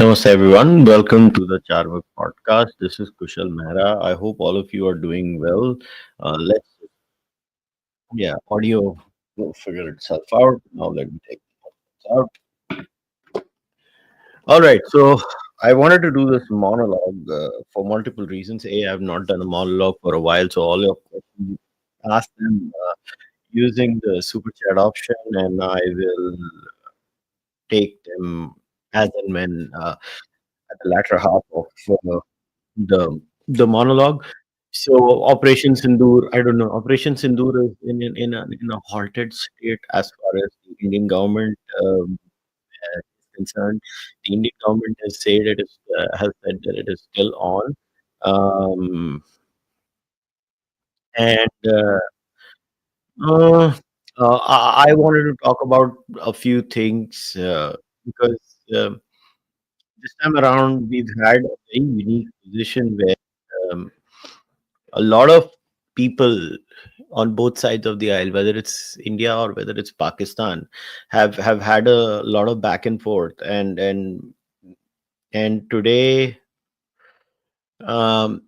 Namaste everyone. Welcome to the Cārvāka podcast. This is Kushalmehra. I hope all of you are doing well. Let's audio will figure itself out. Now let me take this out. All right. So I wanted to do this monologue for multiple reasons. A, I've not done a monologue for a while, so all your questions ask them using the super chat option, and I will take them as and when at the latter half of the monologue. So Operation Sindoor, I don't know. Operation Sindoor is in a halted state as far as the Indian government is concerned. The Indian government has said that it is still on, um, and uh, I wanted to talk about a few things because uh, this time around we've had a very unique position where. A lot of people on both sides of the aisle, whether it's India or whether it's Pakistan, have had a lot of back and forth, and today um,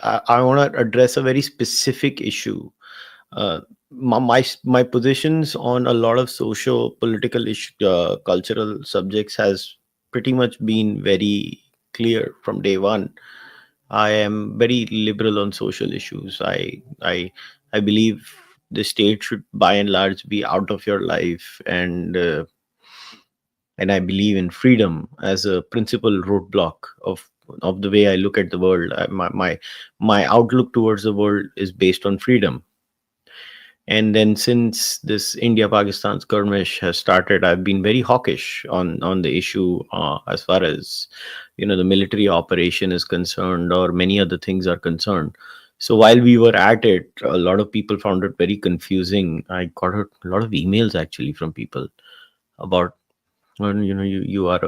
I want to address a very specific issue. My positions on a lot of socio political cultural subjects has pretty much been very clear from day one. I am very liberal on social issues. I believe the state should, by and large, be out of your life, and I believe in freedom as a principal roadblock of the way I look at the world. My outlook towards the world is based on freedom. And then since this India Pakistan skirmish has started, I've been very hawkish on the issue as far as the military operation is concerned, or many other things are concerned. So while we were at it, a lot of people found it very confusing. I got a lot of emails actually from people about, well, you are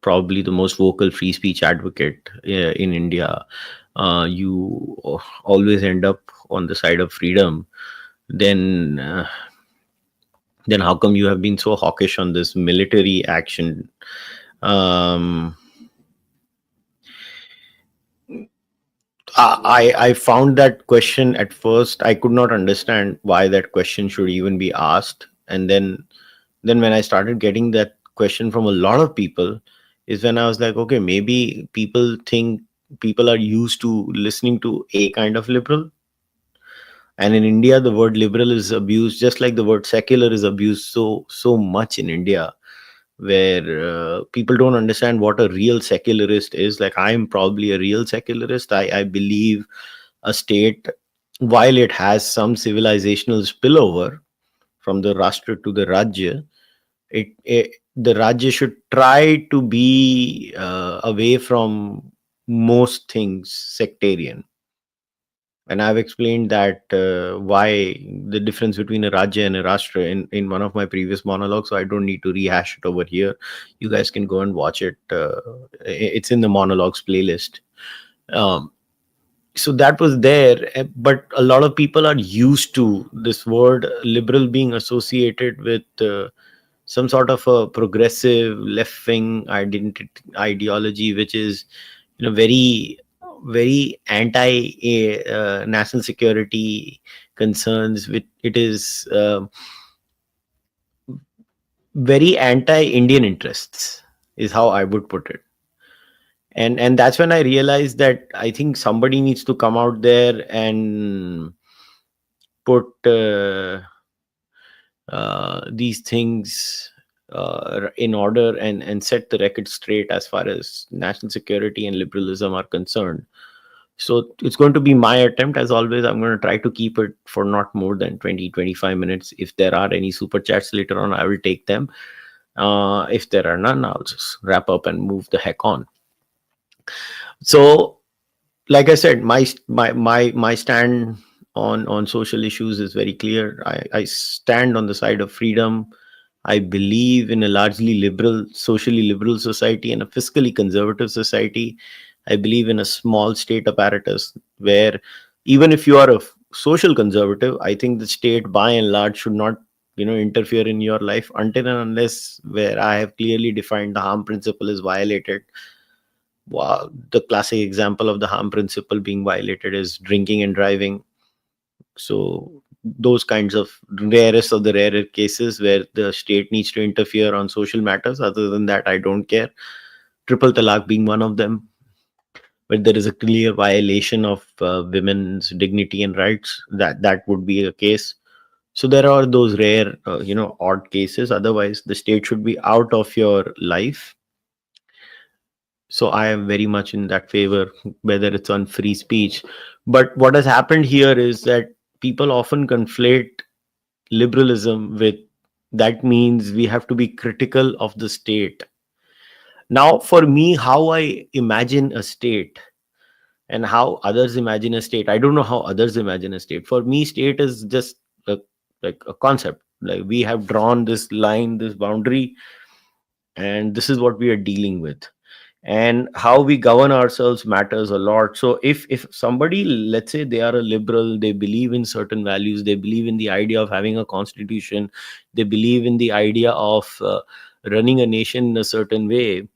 probably the most vocal free speech advocate in India. You always end up on the side of freedom. Then then how come you have been so hawkish on this military action? um I found that question at first, I could not understand why that question should even be asked. And then when I started getting that question from a lot of people, is when I was like, okay, maybe people think people are used to listening to a kind of liberal. And in India, the word liberal is abused just like the word secular is abused so much in India, where people don't understand what a real secularist is. Like, I'm probably a real secularist. I believe a state, while it has some civilizational spillover from the rashtra to the rajya, the rajya should try to be away from most things sectarian. And I've explained that why the difference between a Rajya and a Rashtra in one of my previous monologues. So I don't need to rehash it over here. You guys can go and watch it. It's in the monologues playlist. Um, so that was there, but a lot of people are used to this word liberal being associated with some sort of a progressive left wing identity ideology, which is very very anti national security concerns. With it is very anti Indian interests, is how I would put it. And that's when I realized that I think somebody needs to come out there and put these things in order, and set the record straight as far as national security and liberalism are concerned. So it's going to be my attempt. As always, I'm going to try to keep it for not more than 20-25 minutes. If there are any super chats later on, I will take them. If there are none, I'll just wrap up and move the heck on. So, like I said, my stand on social issues is very clear. I stand on the side of freedom. I believe in a largely liberal, socially liberal society and a fiscally conservative society. I believe in a small state apparatus where, even if you are a social conservative, I think the state by and large should not interfere in your life until and unless where I have clearly defined the harm principle is violated. Wow, the classic example of the harm principle being violated is drinking and driving. So those kinds of rarest of the rarer cases where the state needs to interfere on social matters. Other than that, I don't care. Triple talaq being one of them, where there is a clear violation of women's dignity and rights. That would be a case. So there are those rare, odd cases. Otherwise, the state should be out of your life. So I am very much in that favor, whether it's on free speech. But what has happened here is that people often conflate liberalism with, that means we have to be critical of the state. Now, for me, how I imagine a state and how others imagine a state, I don't know how others imagine a state. For me, state is just a, like a concept. Like we have drawn this line, this boundary, and this is what we are dealing with. And how we govern ourselves matters a lot. So if somebody, let's say they are a liberal, they believe in certain values, they believe in the idea of having a constitution, they believe in the idea of running a nation in a certain way,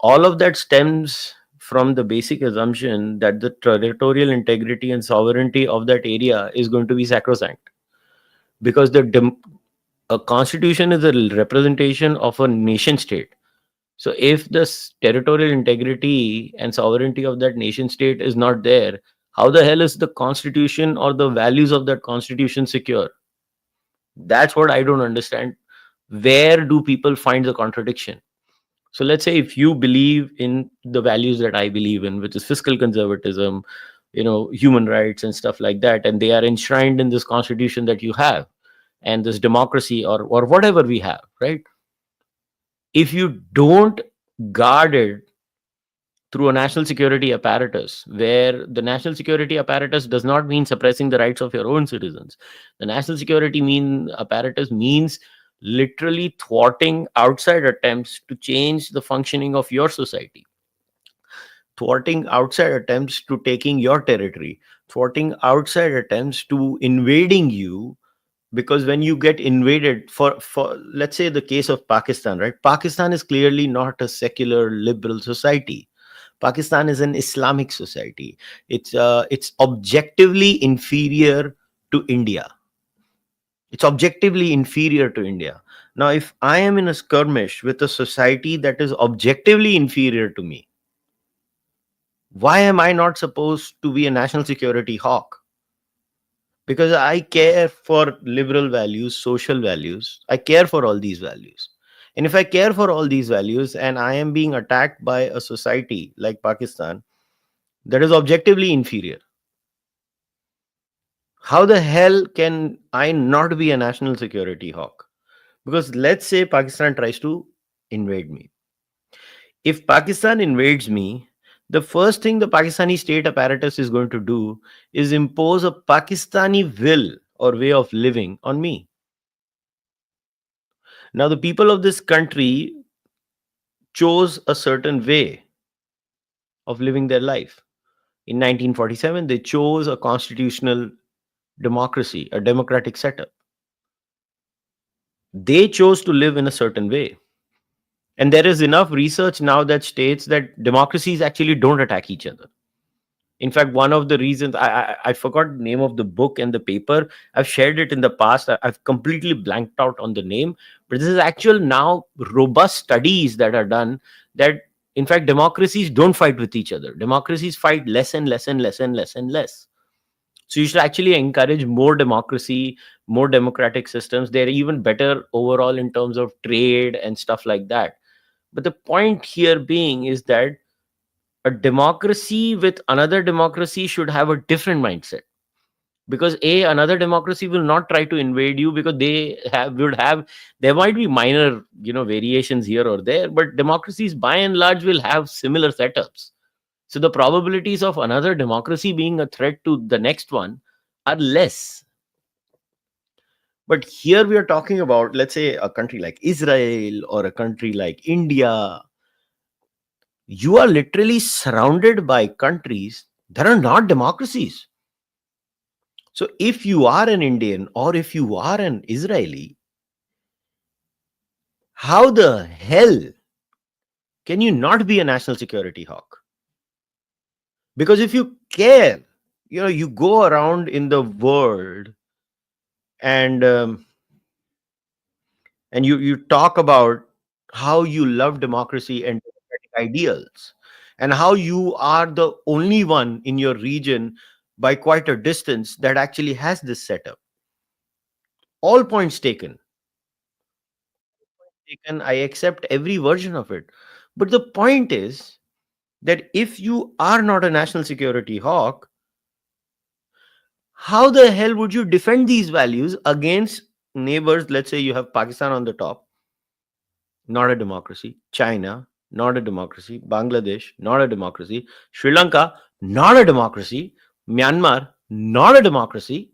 all of that stems from the basic assumption that the territorial integrity and sovereignty of that area is going to be sacrosanct, because a constitution is a representation of a nation state. So if the territorial integrity and sovereignty of that nation state is not there, how the hell is the constitution or the values of that constitution secure? That's what I don't understand. Where do people find the contradiction? So let's say if you believe in the values that I believe in, which is fiscal conservatism, human rights and stuff like that, and they are enshrined in this constitution that you have, and this democracy or whatever we have, right? If you don't guard it through a national security apparatus, where the national security apparatus does not mean suppressing the rights of your own citizens. The national security apparatus means literally thwarting outside attempts to change the functioning of your society, thwarting outside attempts to taking your territory, thwarting outside attempts to invading you. Because when you get invaded, for let's say the case of Pakistan, right? Pakistan is clearly not a secular liberal society. Pakistan is an Islamic society. It's objectively inferior to India. It's objectively inferior to India. Now, if I am in a skirmish with a society that is objectively inferior to me, why am I not supposed to be a national security hawk? Because I care for liberal values, social values. I care for all these values. And if I care for all these values and I am being attacked by a society like Pakistan that is objectively inferior, how the hell can I not be a national security hawk? Because let's say Pakistan tries to invade me. If Pakistan invades me, the first thing the Pakistani state apparatus is going to do is impose a Pakistani will or way of living on me. Now, the people of this country chose a certain way of living their life. In 1947, they chose a constitutional democracy, a democratic setup. They chose to live in a certain way. And there is enough research now that states that democracies actually don't attack each other. In fact, one of the reasons I forgot the name of the book and the paper. I've shared it in the past. I've completely blanked out on the name, but this is actual now robust studies that are done that in fact democracies don't fight with each other. Democracies fight less and less and less and less and less. So you should actually encourage more democracy, more democratic systems. They're even better overall in terms of trade and stuff like that. But the point here being is that a democracy with another democracy should have a different mindset, because another democracy will not try to invade you, because there might be minor variations here or there, but democracies by and large will have similar setups. So the probabilities of another democracy being a threat to the next one are less. But here we are talking about, let's say, a country like Israel or a country like India. You are literally surrounded by countries that are not democracies. So if you are an Indian or if you are an Israeli, how the hell can you not be a national security hawk? Because if you care, you go around in the world and you talk about how you love democracy and democratic ideals, and how you are the only one in your region by quite a distance that actually has this setup. All points taken. I accept every version of it. But the point is that if you are not a national security hawk, how the hell would you defend these values against neighbors? Let's say you have Pakistan on the top, not a democracy. China, not a democracy. Bangladesh, not a democracy. Sri Lanka, not a democracy. Myanmar, not a democracy.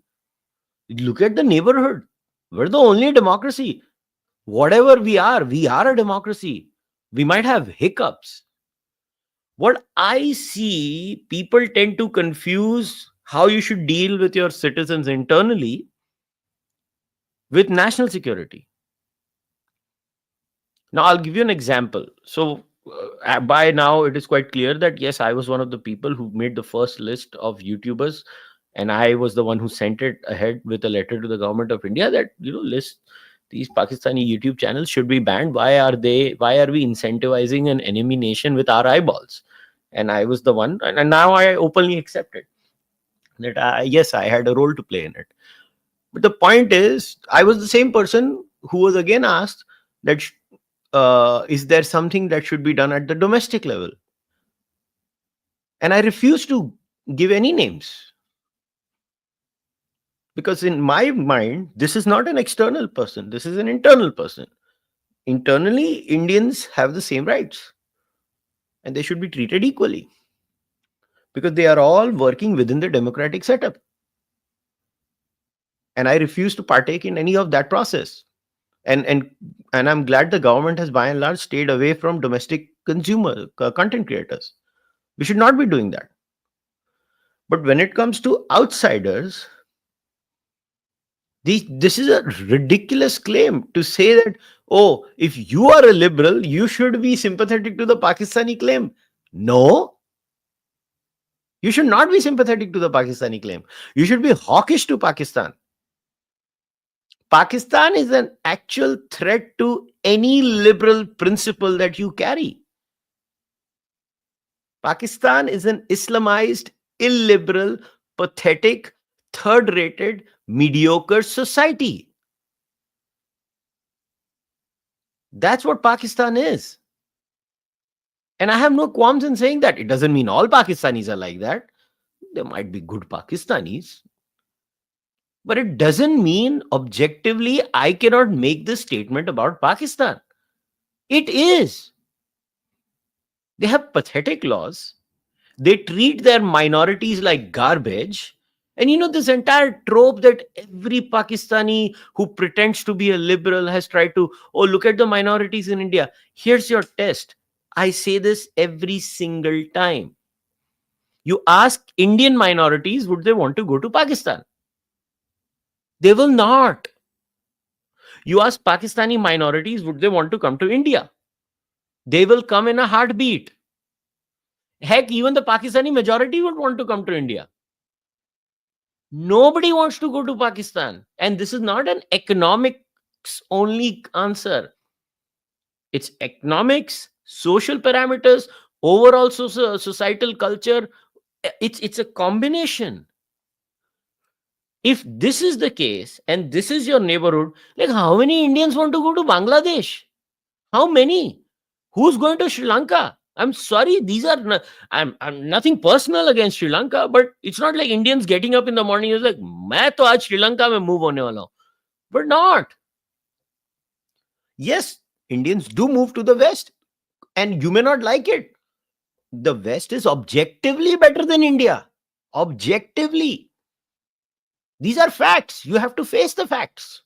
Look at the neighborhood. We're the only democracy. Whatever we are a democracy. We might have hiccups. What I see, people tend to confuse how you should deal with your citizens internally with national security. Now, I'll give you an example. So, by now, it is quite clear that yes, I was one of the people who made the first list of YouTubers, and I was the one who sent it ahead with a letter to the government of India that list these Pakistani YouTube channels should be banned. Why are we incentivizing an enemy nation with our eyeballs? And I was the one, and now I openly accept it that yes, I had a role to play in it. But the point is, I was the same person who was again asked that is there something that should be done at the domestic level? And I refuse to give any names, because in my mind, this is not an external person, this is an internal person. Internally, Indians have the same rights and they should be treated equally because they are all working within the democratic setup. And I refuse to partake in any of that process. And I'm glad the government has by and large stayed away from domestic consumer content creators. We should not be doing that. But when it comes to outsiders, this is a ridiculous claim to say that, oh, if you are a liberal, you should be sympathetic to the Pakistani claim. No, you should not be sympathetic to the Pakistani claim. You should be hawkish to Pakistan. Pakistan is an actual threat to any liberal principle that you carry. Pakistan is an Islamized, illiberal, pathetic, third-rated, mediocre society. That's what Pakistan is. And I have no qualms in saying that. It doesn't mean all Pakistanis are like that. There might be good Pakistanis. But it doesn't mean objectively I cannot make this statement about Pakistan. It is. They have pathetic laws. They treat their minorities like garbage. And this entire trope that every Pakistani who pretends to be a liberal has tried to, oh, look at the minorities in India. Here's your test. I say this every single time. You ask Indian minorities, would they want to go to Pakistan? They will not. You ask Pakistani minorities, would they want to come to India? They will come in a heartbeat. Heck, even the Pakistani majority would want to come to India. Nobody wants to go to Pakistan. And this is not an economics only answer. It's economics, social parameters, overall societal culture. It's a combination. If this is the case and this is your neighborhood, like how many Indians want to go to Bangladesh? How many? Who's going to Sri Lanka? I'm sorry, these are I'm nothing personal against Sri Lanka, but it's not like Indians getting up in the morning is like, "Main to aaj Sri Lanka mein move hone wala hu." But not. Yes, Indians do move to the West, and you may not like it. The West is objectively better than India. Objectively. These are facts. You have to face the facts.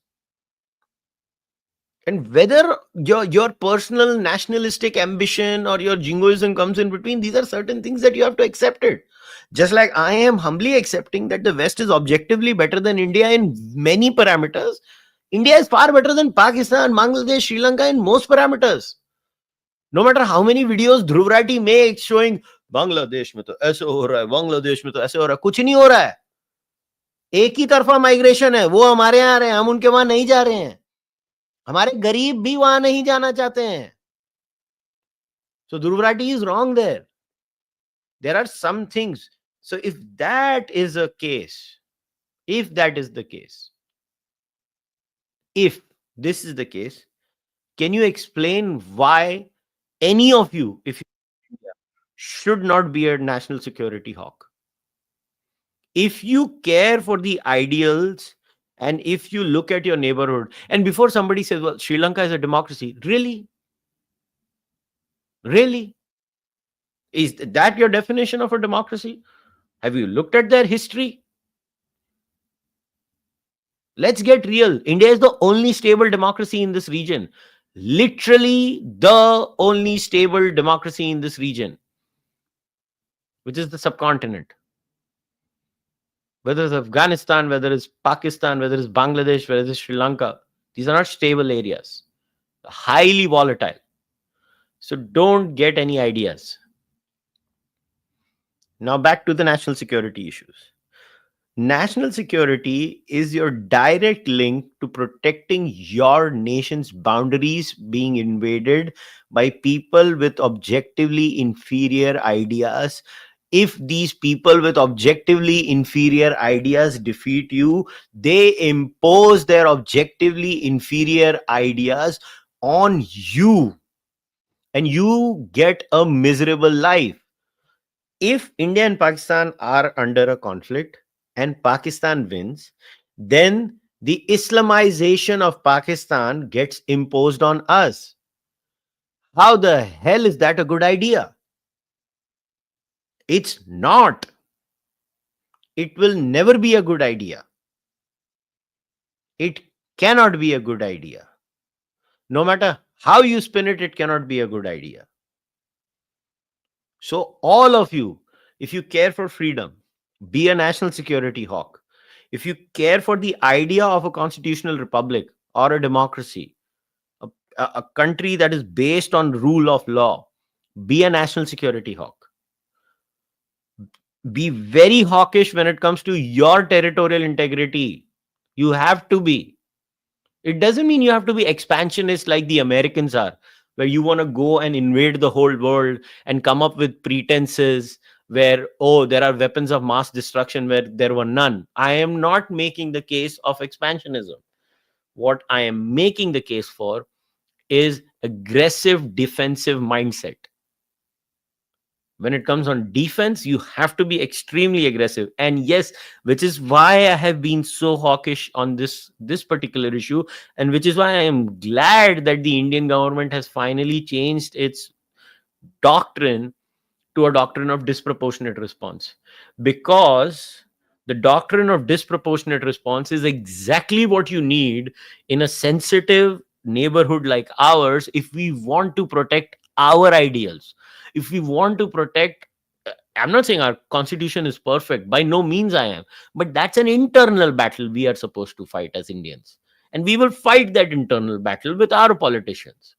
And whether your personal nationalistic ambition or your jingoism comes in between, these are certain things that you have to accept it. Just like I am humbly accepting that the West is objectively better than India in many parameters, India is far better than Pakistan, Bangladesh, Sri Lanka in most parameters. No matter how many videos Dhruv Rathi makes showing Bangladesh में तो ऐसे हो रहा है, बांग्लादेश में तो ऐसे हो रहा है, कुछ नहीं हो रहा है. एक ही तरफा माइग्रेशन है. वो हमारे यहाँ आ रहे हैं, हम उनके वहां नहीं जा रहे हैं. हमारे गरीब भी वहां नहीं जाना चाहते हैं. So Dhruv Rathi is wrong there. There are some things. So if that is a case, if that is the case, if this is the case, can you explain why any of you, if you should not be a national security hawk? If you care for the ideals and if you look at your neighborhood, and before somebody says, well, Sri Lanka is a democracy, really? Really? Is that your definition of a democracy? Have you looked at their history? Let's get real. India is the only stable democracy in this region. Literally the only stable democracy in this region, which is the subcontinent. Whether it's Afghanistan, whether it's Pakistan, whether it's Bangladesh, whether it's Sri Lanka, these are not stable areas. Highly volatile. So don't get any ideas. Now back to the national security issues. National security is your direct link to protecting your nation's boundaries being invaded by people with objectively inferior ideas. If these people with objectively inferior ideas defeat you, they impose their objectively inferior ideas on you, and you get a miserable life. If India and Pakistan are under a conflict and Pakistan wins, then the Islamization of Pakistan gets imposed on us. How the hell is that a good idea? It's not. It will never be a good idea. It cannot be a good idea. No matter how you spin it, it cannot be a good idea. So, all of you, if you care for freedom, be a national security hawk. If you care for the idea of a constitutional republic or a democracy, a country that is based on rule of law, be a national security hawk. Be very hawkish when it comes to your territorial integrity. You have to be. It doesn't mean you have to be expansionist like the Americans are, where you want to go and invade the whole world and come up with pretenses where, oh, there are weapons of mass destruction where there were none. I am not making the case of expansionism. What I am making the case for is aggressive defensive mindset. When it comes on defense, you have to be extremely aggressive. And yes, which is why I have been so hawkish on this particular issue, and which is why I am glad that the Indian government has finally changed its doctrine to a doctrine of disproportionate response, because the doctrine of disproportionate response is exactly what you need in a sensitive neighborhood like ours if we want to protect our ideals, if we want to protect. I'm not saying our constitution is perfect, by no means I am, but that's an internal battle we are supposed to fight as Indians, and we will fight that internal battle with our politicians.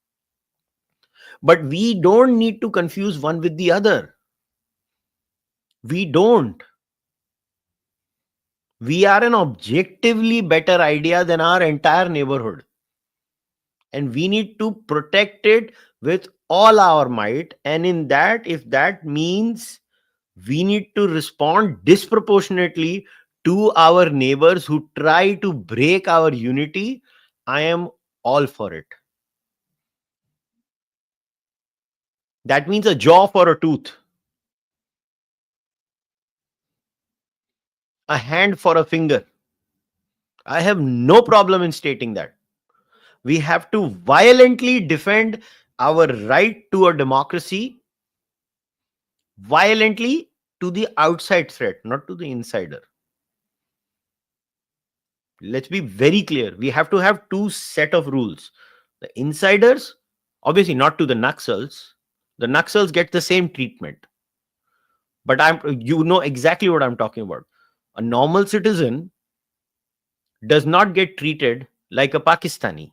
But we don't need to confuse one with the other. We don't. We are an objectively better idea than our entire neighborhood. And we need to protect it with all our might. And in that, if that means we need to respond disproportionately to our neighbors who try to break our unity, I am all for it. That means a jaw for a tooth, a hand for a finger. I have no problem in stating that. We have to violently defend our right to a democracy, violently, to the outside threat, not to the insider. Let's be very clear. We have to have two set of rules. The insiders, obviously not to the Naxals. The Naxals get the same treatment. But you know exactly what I'm talking about. A normal citizen does not get treated like a Pakistani.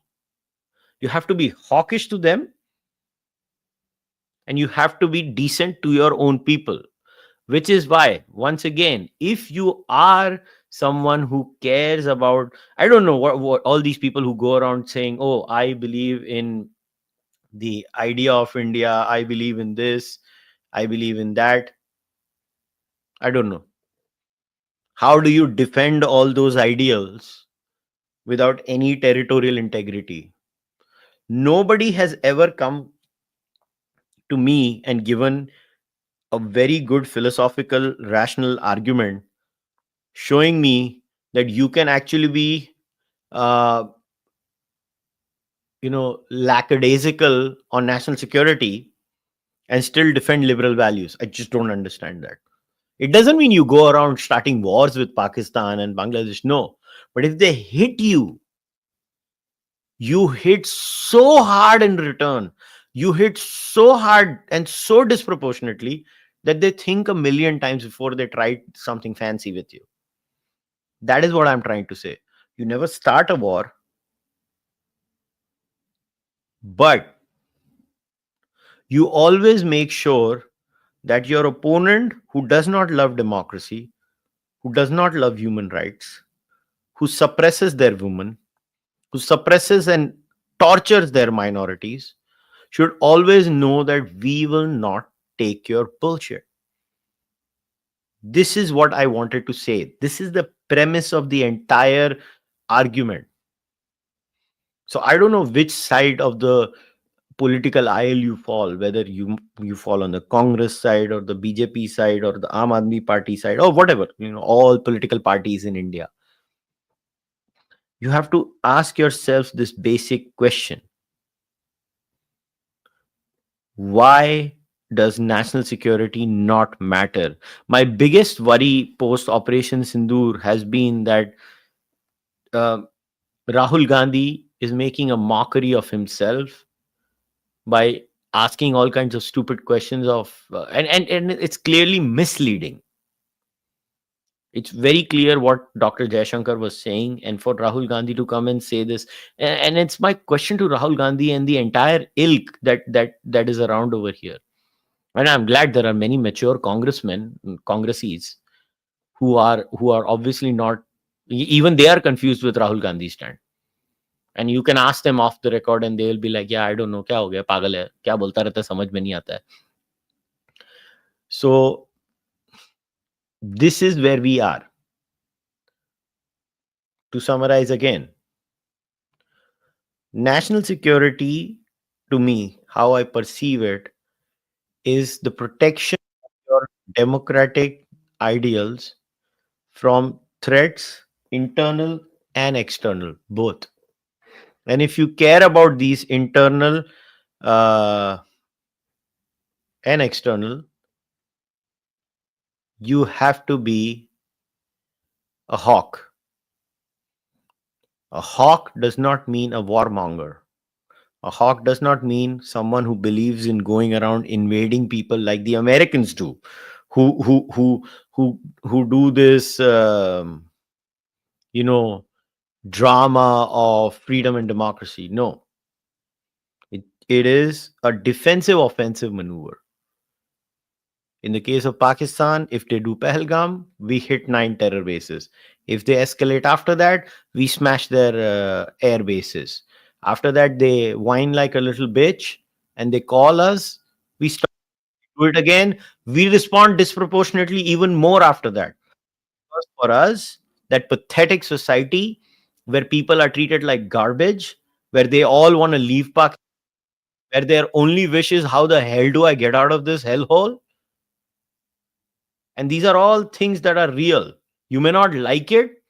You have to be hawkish to them, and you have to be decent to your own people. Which is why, once again, if you are someone who cares about, I don't know what all these people who go around saying, oh, I believe in the idea of India, I believe in this, I believe in that. I don't know. How do you defend all those ideals without any territorial integrity? Nobody has ever come to me and given a very good philosophical, rational argument showing me that you can actually be, uh, lackadaisical on national security and still defend liberal values. I just don't understand that. It doesn't mean you go around starting wars with Pakistan and Bangladesh. No. But if they hit you, you hit so hard in return. You hit so hard and so disproportionately that they think a million times before they try something fancy with you. That is what I'm trying to say. You never start a war, but you always make sure that your opponent who does not love democracy, who does not love human rights, who suppresses their women, who suppresses and tortures their minorities, should always know that we will not take your bullshit. This is what I wanted to say. This is the premise of the entire argument. So I don't know which side of the political aisle you fall, whether you fall on the Congress side or the BJP side or the Aam Aadmi Party side or whatever, all political parties in India. You have to ask yourself this basic question: why does national security not matter? My biggest worry post Operation Sindoor has been that uh, Rahul Gandhi is making a mockery of himself by asking all kinds of stupid questions and it's clearly misleading. It's very clear what Dr. Jaishankar was saying, and for Rahul Gandhi to come and say this, and it's my question to Rahul Gandhi and the entire ilk that is around over here. And I'm glad there are many mature congressmen, congressies, who are obviously not, even they are confused with Rahul Gandhi's stand. And you can ask them off the record and they will be like, yeah, I don't know, क्या हो गया, पागल है, क्या बोलता रहता है, समझ में नहीं आता है. So this is where we are. To summarize again, national security, to me, how I perceive it, is the protection of your democratic ideals from threats, internal and external, both. And if you care about these internal uh, and external, you have to be a hawk. A hawk does not mean a warmonger. A hawk does not mean someone who believes in going around invading people like the Americans do, who who who who do this, you know, drama of freedom and democracy. No, it is a defensive offensive maneuver. In the case of Pakistan, if they do Pahalgam, we hit 9 terror bases. If they escalate after that, we smash their air bases. After that, they whine like a little bitch and they call us. We stop, do it again. We respond disproportionately even more after that. Because for us, that pathetic society where people are treated like garbage, where they all want to leave Pakistan, where their only wish is, how the hell do I get out of this hellhole? And these are all things that are real. You may not like it.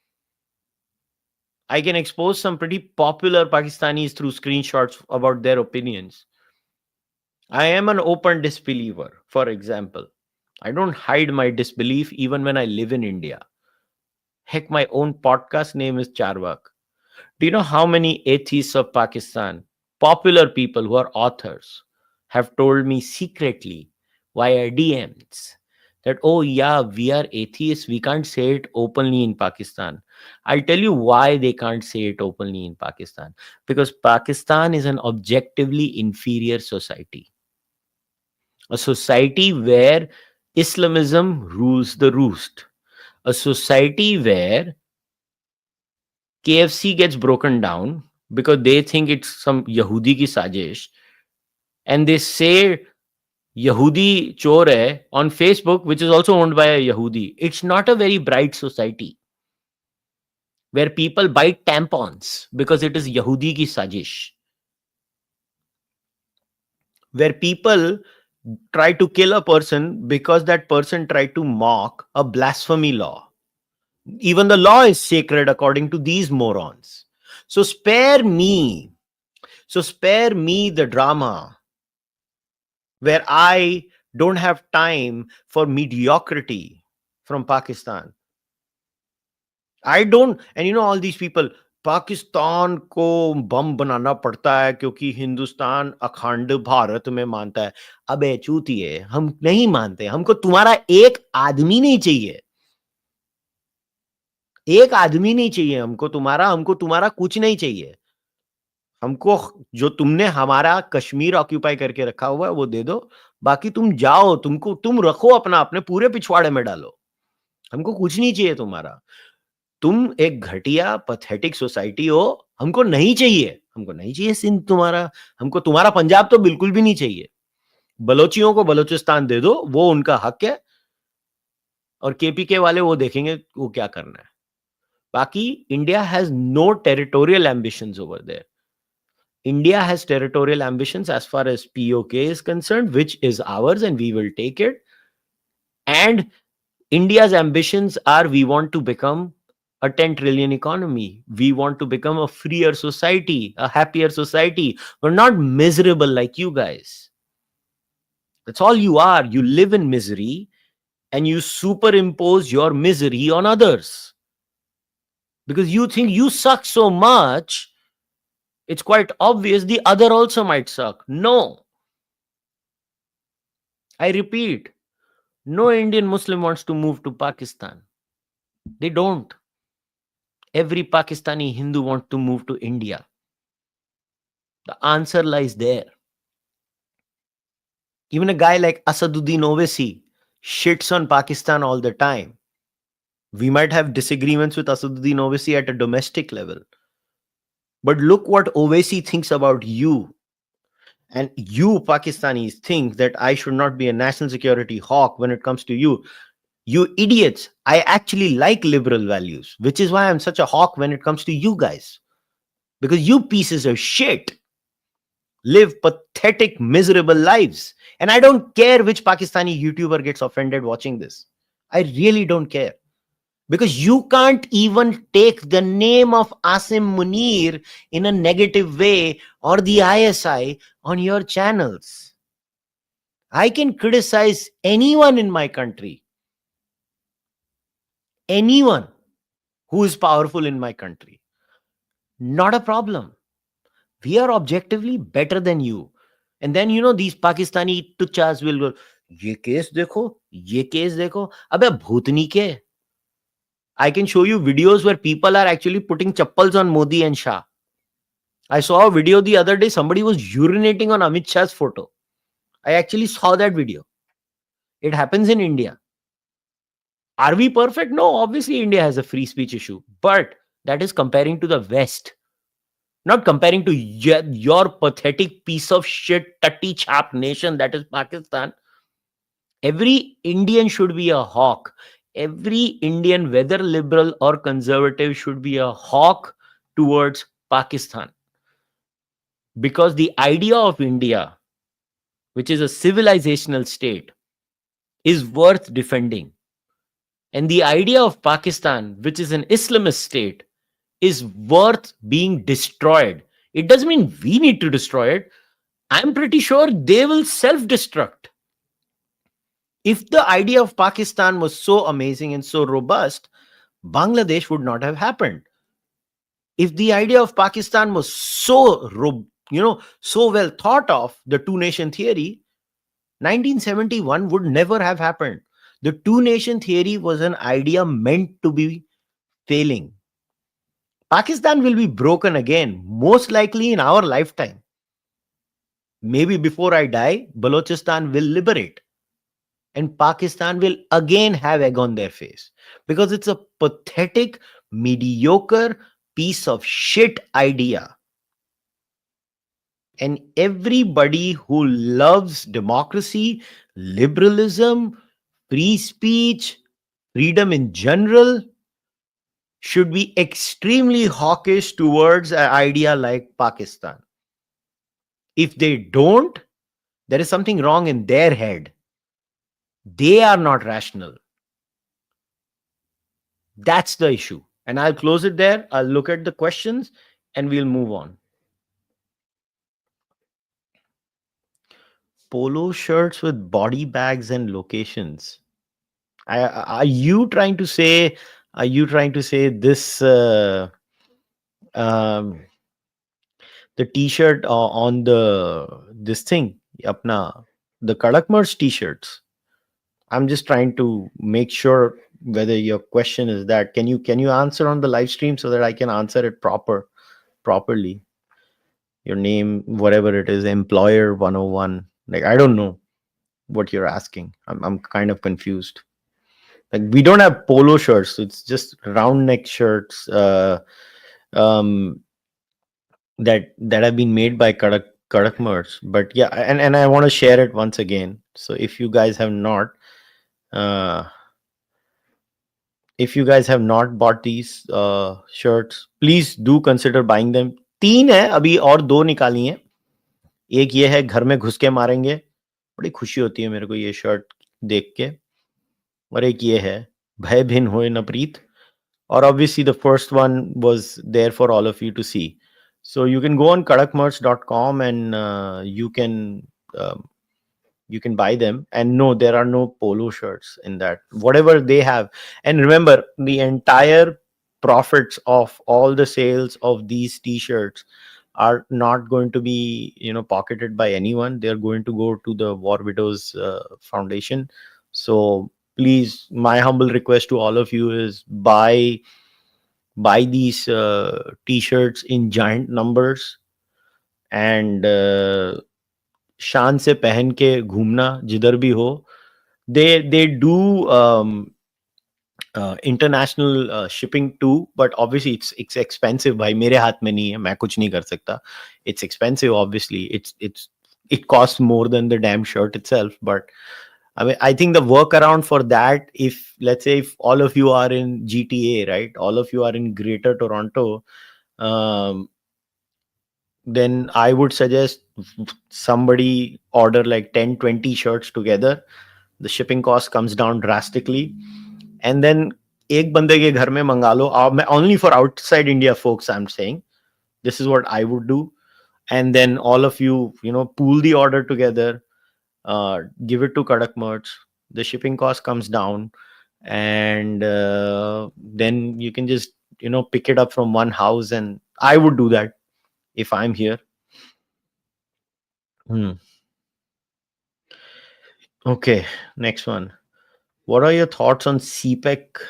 I can expose some pretty popular Pakistanis through screenshots about their opinions. I am an open disbeliever, for example. I don't hide my disbelief even when I live in India. Heck, my own podcast name is Cārvāka. Do you know how many atheists of Pakistan, popular people who are authors, have told me secretly via DMs that, oh, yeah, we are atheists. We can't say it openly in Pakistan. I'll tell you why they can't say it openly in Pakistan. Because Pakistan is an objectively inferior society. A society where Islamism rules the roost. A society where KFC gets broken down because they think it's some Yahudi ki sajish, and they say Yahudi chor hai on Facebook, which is also owned by a Yahudi. It's not a very bright society where people buy tampons because it is Yahudi ki sajish, where people try to kill a person because that person tried to mock a blasphemy law. Even the law is sacred according to these morons. So spare me. So spare me the drama where I don't have time for mediocrity from Pakistan. I don't, and all these people, Pakistan को बम बनाना पड़ता है क्योंकि हिंदुस्तान अखंड भारत में मानता है. अबे चूतिए, हम नहीं मानते. हमको तुम्हारा एक आदमी नहीं चाहिए. एक आदमी नहीं चाहिए हमको तुम्हारा कुछ नहीं चाहिए. हमको जो तुमने हमारा कश्मीर ऑक्यूपाई करके रखा हुआ है वो दे दो. बाकी तुम जाओ, तुम रखो अपने पूरे पिछवाड़े में डालो. हमको कुछ नहीं चाहिए तुम्हारा. तुम एक घटिया पैथेटिक सोसाइटी हो. हमको नहीं चाहिए सिंध तुम्हारा. हमको तुम्हारा पंजाब तो बिल्कुल भी नहीं चाहिए. बलोचियों को बलोचिस्तान दे दो, वो उनका हक है. और केपीके वाले वो देखेंगे वो क्या करना है. बाकी India has no territorial ambitions over there. India has territorial ambitions as far as POK is concerned, which is ours and we will take it. And India's ambitions are, we want to become a 10 trillion economy. We want to become a freer society, a happier society. We're not miserable like you guys. That's all you are. You live in misery and you superimpose your misery on others. Because you think you suck so much, it's quite obvious the other also might suck. No. I repeat, no Indian Muslim wants to move to Pakistan. They don't. Every Pakistani Hindu wants to move to India. The answer lies there. Even a guy like Asaduddin Owaisi shits on Pakistan all the time. We might have disagreements with Asaduddin Owaisi at a domestic level. But look what Owaisi thinks about you. And you Pakistanis think that I should not be a national security hawk when it comes to you. You idiots. I actually like liberal values, which is why I'm such a hawk when it comes to you guys. Because you pieces of shit live pathetic, miserable lives. And I don't care which Pakistani YouTuber gets offended watching this. I really don't care. Because you can't even take the name of Asim Munir in a negative way or the ISI on your channels. I can criticize anyone in my country. Anyone who is powerful in my country. Not a problem. We are objectively better than you. And then, these Pakistani tuchas will go, ye case dekho. Abhe bhutni ke. I can show you videos where people are actually putting chappals on Modi and Shah. I saw a video the other day, somebody was urinating on Amit Shah's photo. I actually saw that video. It happens in India. Are we perfect? No, obviously India has a free speech issue. But that is comparing to the West. Not comparing to your pathetic piece of shit, tutty chap nation that is Pakistan. Every Indian should be a hawk. Every Indian, whether liberal or conservative, should be a hawk towards Pakistan. Because the idea of India, which is a civilizational state, is worth defending. And the idea of Pakistan, which is an Islamist state, is worth being destroyed. It doesn't mean we need to destroy it. I'm pretty sure they will self-destruct. If the idea of Pakistan was so amazing and so robust, Bangladesh would not have happened. If the idea of Pakistan was so, so well thought of, the two-nation theory, 1971 would never have happened. The two-nation theory was an idea meant to be failing. Pakistan will be broken again, most likely in our lifetime. Maybe before I die, Balochistan will liberate and Pakistan will again have egg on their face because it's a pathetic, mediocre piece of shit idea. And everybody who loves democracy, liberalism, free speech, freedom in general should be extremely hawkish towards an idea like Pakistan. If they don't, there is something wrong in their head. They are not rational. That's the issue. And I'll close it there. I'll look at the questions and we'll move on. Polo shirts with body bags and locations. Are you trying to say? Are you trying to say this? Um, the T-shirt on the this thing, apna the Kadak merch T-shirts. I'm just trying to make sure whether your question is that. Can you answer on the live stream so that I can answer it properly? Your name, whatever it is, employer 101. Like I don't know what you're asking. I'm kind of confused. Like we don't have polo shirts. It's just round neck shirts um, that have been made by Kadak merch. But yeah, and I want to share it once again. So uh, if you guys have not bought these shirts, please do consider buying them. तीन है अभी और दो निकाली हैं. एक ये है घर में घुस के मारेंगे. बड़ी खुशी होती है मेरे को ये शर्ट देख के. और एक ये है भय भिन्न होए न प्रीत. Or obviously the first one was there for all of you to see. So you can go on kadakmerch.com and um, you can buy them. And no, there are no polo shirts in that. Whatever they have, and remember, the entire profits of all the sales of these t-shirts are not going to be pocketed by anyone. They're going to go to the War Widows Foundation. So please, my humble request to all of you is buy these t-shirts in giant numbers and शान से पहन के घूमना जिधर भी हो. They do international shipping too, but obviously it's expensive. भाई मेरे हाथ में नहीं है, मैं कुछ नहीं कर सकता. It's expensive, obviously. It costs more than the damn shirt itself. But I mean, I think the workaround for that, if let's say if all of you are in GTA, right? All of you are in Greater Toronto, um, then I would suggest somebody order like 10, 20 shirts together. The shipping cost comes down drastically. And then एक बंदे के घर में मंगा लो. Only for outside India folks, I'm saying. This is what I would do. And then all of you, pool the order together, give it to Kadak merch. The shipping cost comes down. And then you can just, pick it up from one house. And I would do that if I'm here. Okay, next one. What are your thoughts on CPEC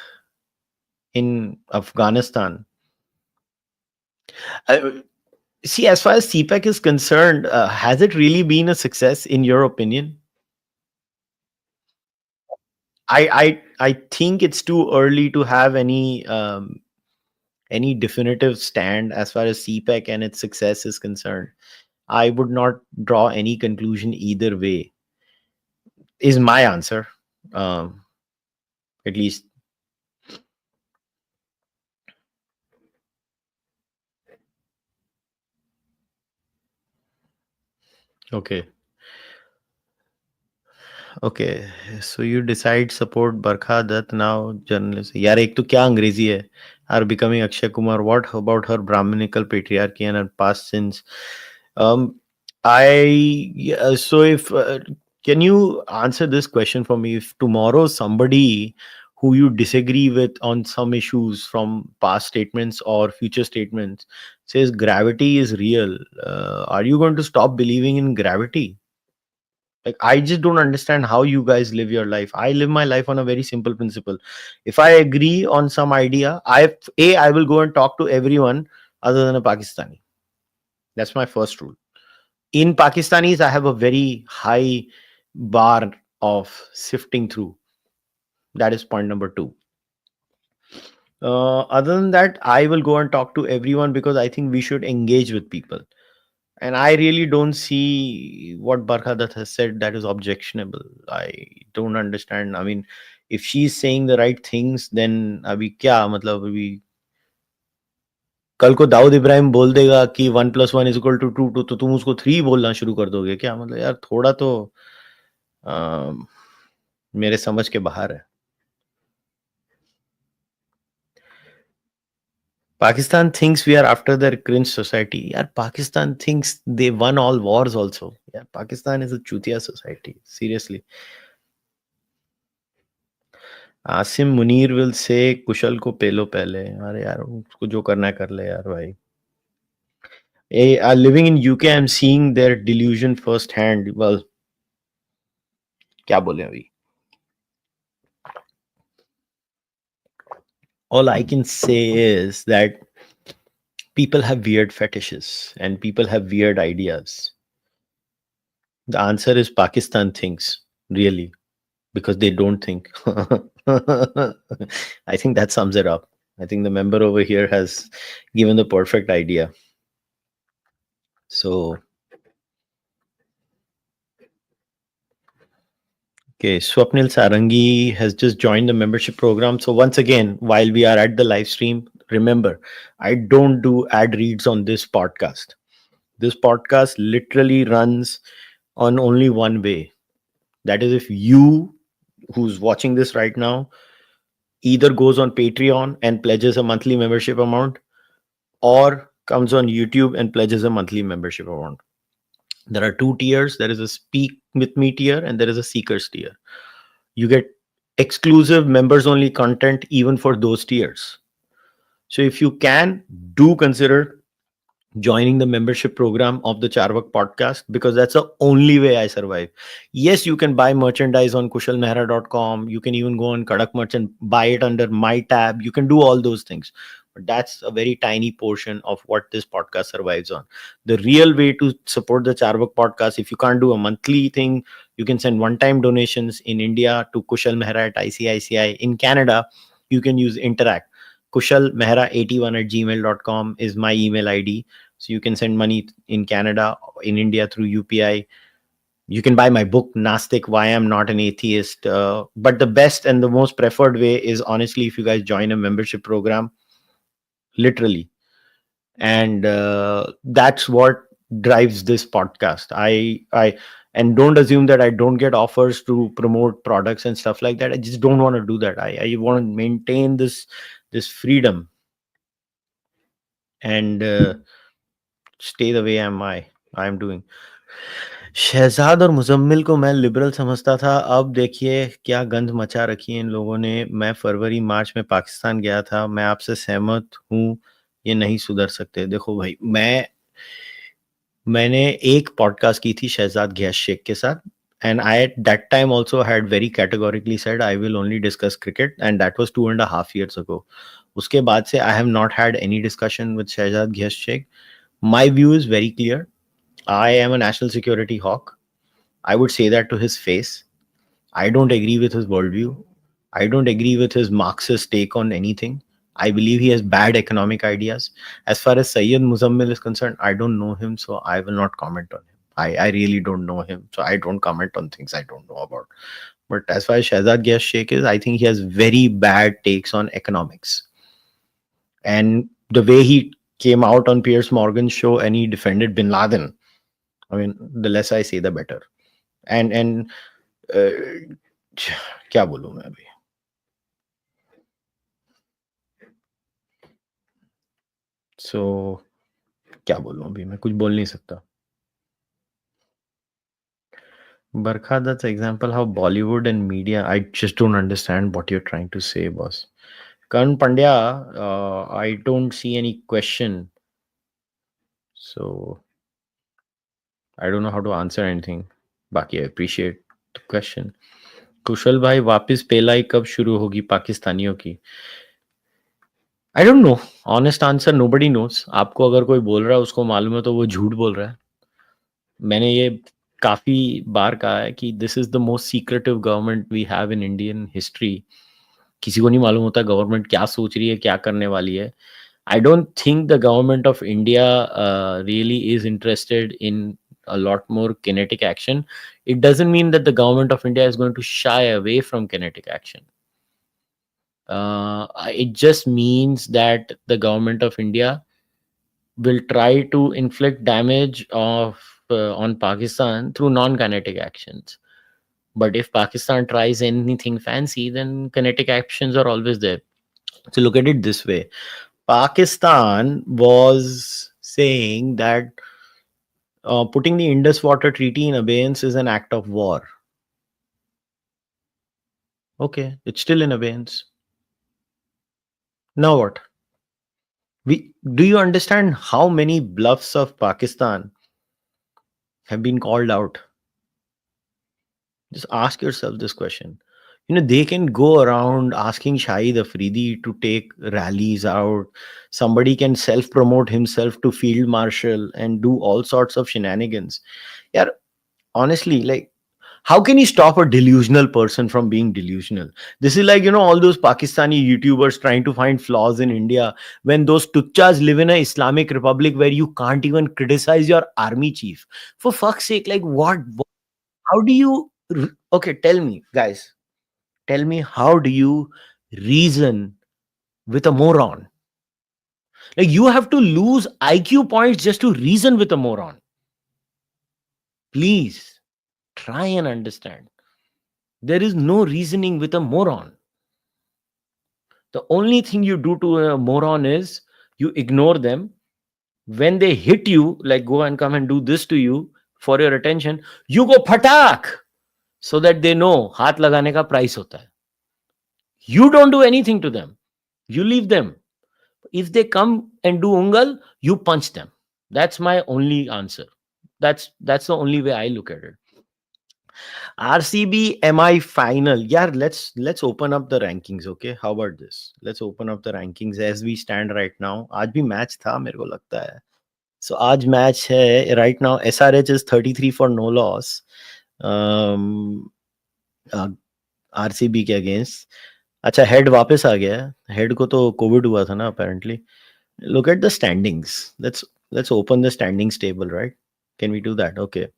in Afghanistan? See, as far as CPEC is concerned, has it really been a success in your opinion? I think it's too early to have any definitive stand as far as CPEC and its success is concerned. I would not draw any conclusion either way. Is my answer, at least. Okay. Okay, so you decide support Barkha Dutt now, journalist. यार एक तो क्या अंग्रेजी है? Are becoming Akshay Kumar. What about her Brahminical patriarchy and her past sins? Um, so if can you answer this question for me? If tomorrow somebody who you disagree with on some issues from past statements or future statements says gravity is real, are you going to stop believing in gravity? Like, I just don't understand how you guys live your life. I live my life on a very simple principle. If I agree on some idea, I will go and talk to everyone other than a Pakistani. That's my first rule. In Pakistanis, I have a very high bar of sifting through. That is point number two. Other than that, I will go and talk to everyone because I think we should engage with people. And I really don't see what Barkha has said that is objectionable. I don't understand. I mean, if she's saying the right things, then अभी क्या मतलब अभी कल को दाऊद इब्राहिम बोल देगा कि 1+1=2 तो तुम उसको 3 बोलना शुरू कर दोगे क्या? मतलब यार थोड़ा तो अ, मेरे समझ के बाहर है. Pakistan thinks we are after their cringe society. Yeah, Pakistan thinks they won all wars also. Yeah, Pakistan is a chutia society. Seriously. Asim Munir will से कुशल को पेलो पहले. अरे यार उसको जो करना है कर ले यार भाई. Living in UK, I'm seeing their delusion first hand. Well, क्या बोले अभी. All I can say is that people have weird fetishes and people have weird ideas. The answer is Pakistan thinks, really, because they don't think. I think that sums it up. I think the member over here has given the perfect idea. So, okay, Swapnil Sarangi has just joined the membership program. So, once again, while we are at the live stream, remember, I don't do ad reads on this podcast. This podcast literally runs on only one way. That is, if you, who's watching this right now, either goes on Patreon and pledges a monthly membership amount or comes on YouTube and pledges a monthly membership amount. There are two tiers. There is a speak with me tier and there is a seekers tier. You get exclusive members only content even for those tiers. So if you can, do consider joining the membership program of the Cārvāka podcast because that's the only way I survive. Yes, you can buy merchandise on kushalmehra.com. You can even go on Kadak Merch and buy it under my tab. You can do all those things. But that's a very tiny portion of what this podcast survives on. The real way to support the Cārvāka podcast, if you can't do a monthly thing, you can send one-time donations in India to kushalmehra at ICICI. In Canada, you can use Interac. kushalmehra81 at gmail.com is my email ID. So you can send money in Canada, in India through UPI. You can buy my book, Nastic, Why I'm Not an Atheist. But the best and the most preferred way is honestly if you guys join a membership program, literally. And that's what drives this podcast. And don't assume that I don't get offers to promote products and stuff like that. I just don't want to do that. I want to maintain this freedom and stay the way I'm doing. Shahzad और मुजम्मिल को मैं liberal समझता था. अब देखिए क्या गंद मचा रखी है इन लोगों ने. मैं फरवरी मार्च में पाकिस्तान गया था. मैं आपसे सहमत हूँ, ये नहीं सुधर सकते. देखो भाई, मैंने एक पॉडकास्ट की थी शहजाद गैस शेख के साथ and I at that time also had very categorically said I will only discuss cricket and that was 2.5 years ago. उसके बाद से I have not had any discussion with Shahzad Ghias Sheikh. My view is very clear. I am a national security hawk. I would say that to his face. I don't agree with his worldview. I don't agree with his Marxist take on anything. I believe he has bad economic ideas. As far as Sayyid Muzammil is concerned, I don't know him, so I will not comment on him. I really don't know him, so I don't comment on things I don't know about. But as far as Shahzad Ghias Sheikh is, I think he has very bad takes on economics. And the way he came out on Piers Morgan's show and he defended Bin Laden, I mean, the less I say, the better. And क्या बोलूं मैं अभी. सो क्या बोलूं अभी, मैं कुछ बोल नहीं सकता. Barkha, that's example how Bollywood and media, I just don't understand what you're trying to say, boss. Karan Pandya, I don't see any question. So I don't know how to answer anything. बाकी I appreciate the question. कुशल भाई, वापस पेलाई कब शुरू होगी पाकिस्तानियों की? आई don't no. Honest answer, nobody nose. आपको अगर कोई बोल रहा है उसको मालूम है तो वो झूठ बोल रहा है. मैंने ये काफी बार कहा है कि this is the most secretive government we have in Indian history. किसी को नहीं मालूम होता गवर्नमेंट क्या सोच रही है, क्या करने वाली है. I don't think the government of India really is interested in a lot more kinetic action. It doesn't mean that the government of India is going to shy away from kinetic action. It just means that the government of India will try to inflict damage on Pakistan through non-kinetic actions. But if Pakistan tries anything fancy, then kinetic actions are always there. So look at it this way. Pakistan was saying that putting the Indus Water Treaty in abeyance is an act of war. Okay, it's still in abeyance. Now what? Do you understand how many bluffs of Pakistan have been called out? Just ask yourself this question. You know, they can go around asking Shahid Afridi to take rallies out. Somebody can self promote himself to field marshal and do all sorts of shenanigans. Yeah, honestly, like, how can you stop a delusional person from being delusional? This is like, all those Pakistani YouTubers trying to find flaws in India when those tuchas live in a Islamic republic where you can't even criticize your army chief. For fuck's sake, like, how do you, okay, tell me, guys, tell me, how do you reason with a moron? Like, you have to lose IQ points just to reason with a moron. Please try and understand. There is no reasoning with a moron. The only thing you do to a moron is you ignore them. When they hit you, like go and come and do this to you for your attention, you go phatak so that they know हाथ लगाने का price होता है. You don't do anything to them. You leave them. If they come and do ungal, you punch them. That's my only answer. That's the only way I look at it. RCB MI final. Yeah, let's open up the rankings. Okay, how about this? Let's open up the rankings as we stand right now. आज भी match था मेरे को लगता है. So आज match है right now. SRH is 33 for no loss. Uh, RCB के against. अच्छा, head वापस आ गया है. Head को तो COVID हुआ था ना apparently. Look at the standings. Let's open the standings table, right? Can we do that? Okay.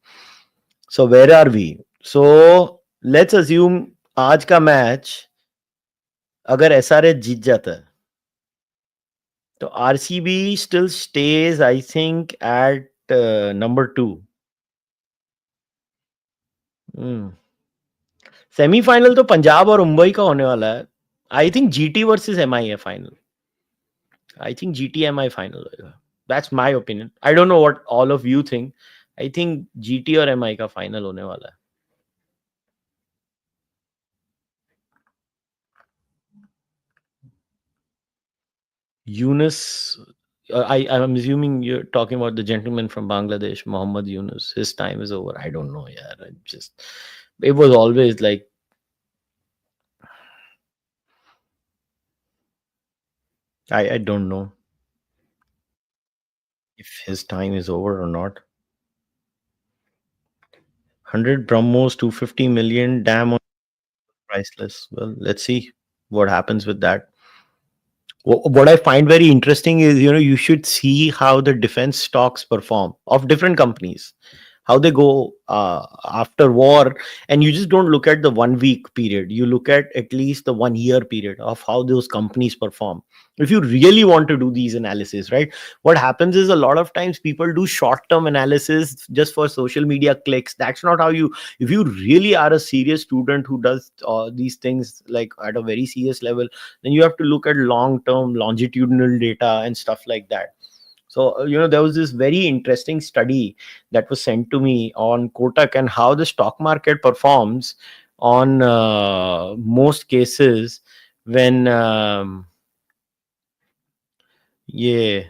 So where are we? So let's assume आज का मैच अगर एसआरएच जीत जाता है तो RCB still stays I think at number 2. Semifinal तो पंजाब और मुंबई का होने वाला है. I think GT versus MI है final. I think GT MI final होगा. That's my opinion. I don't know what all of you think. I think GT और MI का फाइनल होने वाला है. Yunus, I'm assuming you're talking about the gentleman from Bangladesh, Muhammad Yunus. His time is over. I don't know. Yeah, it was always like, I don't know if his time is over or not. 100 Brahmos, 250 million, damn, priceless. Well, let's see what happens with that. What I find very interesting is, you should see how the defense stocks perform of different companies, how they go after war. And you just don't look at the 1 week period. You look at least the 1 year period of how those companies perform. If you really want to do these analysis, right? What happens is a lot of times people do short term analysis just for social media clicks. That's not how you, if you really are a serious student who does these things like at a very serious level, then you have to look at long term longitudinal data and stuff like that. So, there was this very interesting study that was sent to me on Kotak and how the stock market performs on most cases when yeah,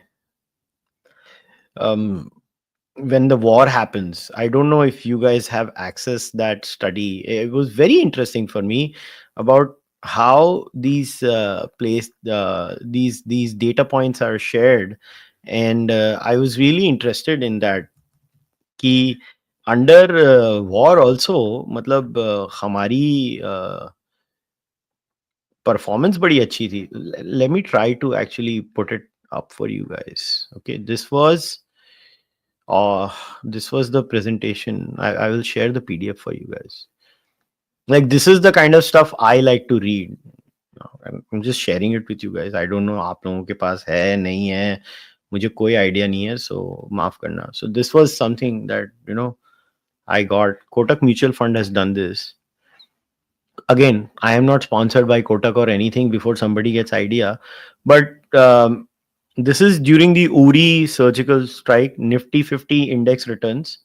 when the war happens. I don't know if you guys have access that study. It was very interesting for me about how these these data points are shared, and I was really interested in that. कि under war also मतलब हमारी performance बड़ी अच्छी थी. Let me try to actually put it up for you guys. Okay, uh this was the presentation. I will share the PDF for you guys. Like, this is the kind of stuff I like to read. I'm just sharing it with you guys. I don't know आप लोगों के पास है नहीं है, मुझे कोई idea नहीं है, so माफ करना. So this was something that, I got. Kotak Mutual Fund has done this. Again, I am not sponsored by Kotak or anything before somebody gets idea, but this is during the Uri surgical strike. Nifty 50 index returns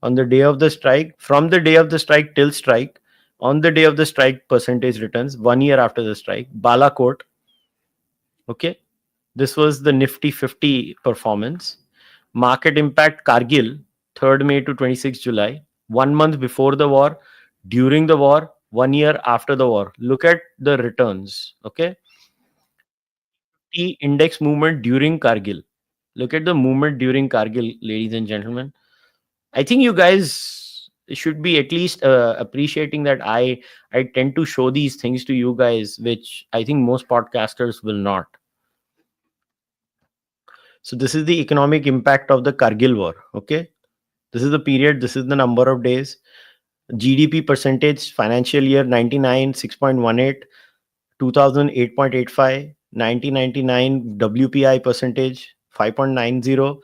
on the day of the strike, from the day of the strike till strike, on the day of the strike percentage returns 1 year after the strike. Balakot. Okay, this was the Nifty 50 performance. Market impact Kargil, 3rd May to 26th July, 1 month before the war, during the war, 1 year after the war. Look at the returns. Okay, the index movement during Kargil. Look at the movement during Kargil, ladies and gentlemen. I think you guys should be at least appreciating that I tend to show these things to you guys, which I think most podcasters will not. So this is the economic impact of the Kargil war. Okay, this is the period. This is the number of days. GDP percentage, financial year 99 6.18, 2000 8.85, 1999 WPI percentage 5.90,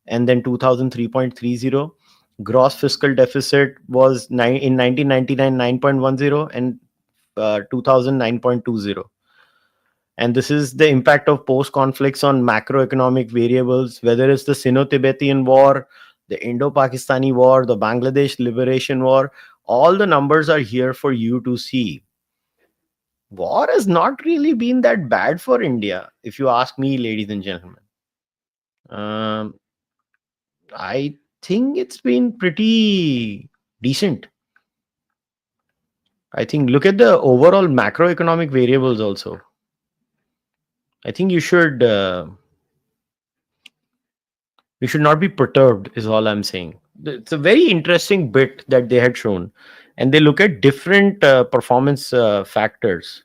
and then 2000 3.30. Gross fiscal deficit was in 1999 9.10, and 2000 9.20. And this is the impact of post conflicts on macroeconomic variables, whether it's the Sino-Tibetan war, the Indo-Pakistani war, the Bangladesh liberation war. All the numbers are here for you to see. War has not really been that bad for India, if you ask me, ladies and gentlemen. um, I think it's been pretty decent. I think look at the overall macroeconomic variables also. I think you should not be perturbed, is all I'm saying. It's a very interesting bit that they had shown, and they look at different performance factors.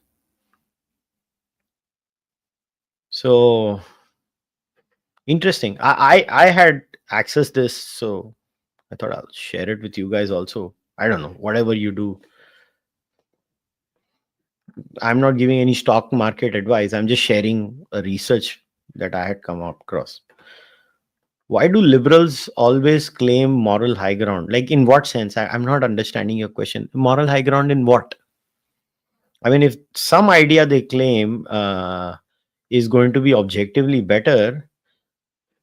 So interesting. I had accessed this, so I thought I'll share it with you guys also. I don't know, whatever you do. I'm not giving any stock market advice. I'm just sharing a research that I had come across. Why do liberals always claim moral high ground? Like, in what sense? I'm not understanding your question. Moral high ground in what? I mean, if some idea they claim is going to be objectively better,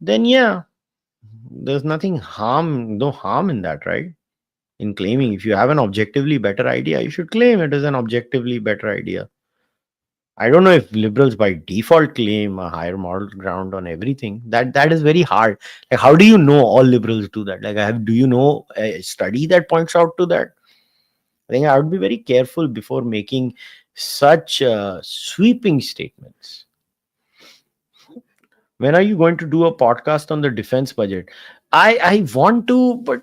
then yeah, there's no harm in that, right? In claiming, if you have an objectively better idea, you should claim it as an objectively better idea. I don't know if liberals by default claim a higher moral ground on everything. That is very hard. Like, how do you know all liberals do that? Like, do you know a study that points out to that? I think I would be very careful before making such sweeping statements. When are you going to do a podcast on the defense budget? I want to, but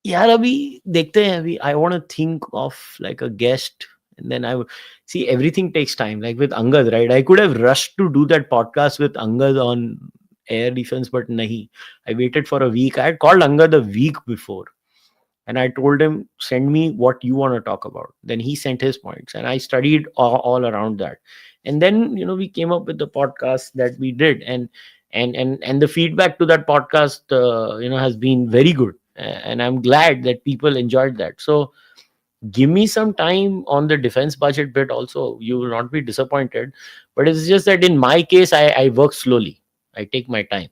यार अभी देखते हैं. अभी I want to think of like a guest, and then I would see, everything takes time. Like with Angad, right? I could have rushed to do that podcast with Angad on air defense, but nahi. I waited for a week. I had called Angad a week before, and I told him, send me what you want to talk about. Then he sent his points, and I studied all around that. And then, we came up with the podcast that we did, and the feedback to that podcast, has been very good. And I'm glad that people enjoyed that. So give me some time on the defense budget bit also. You will not be disappointed. But it's just that in my case, I work slowly. I take my time.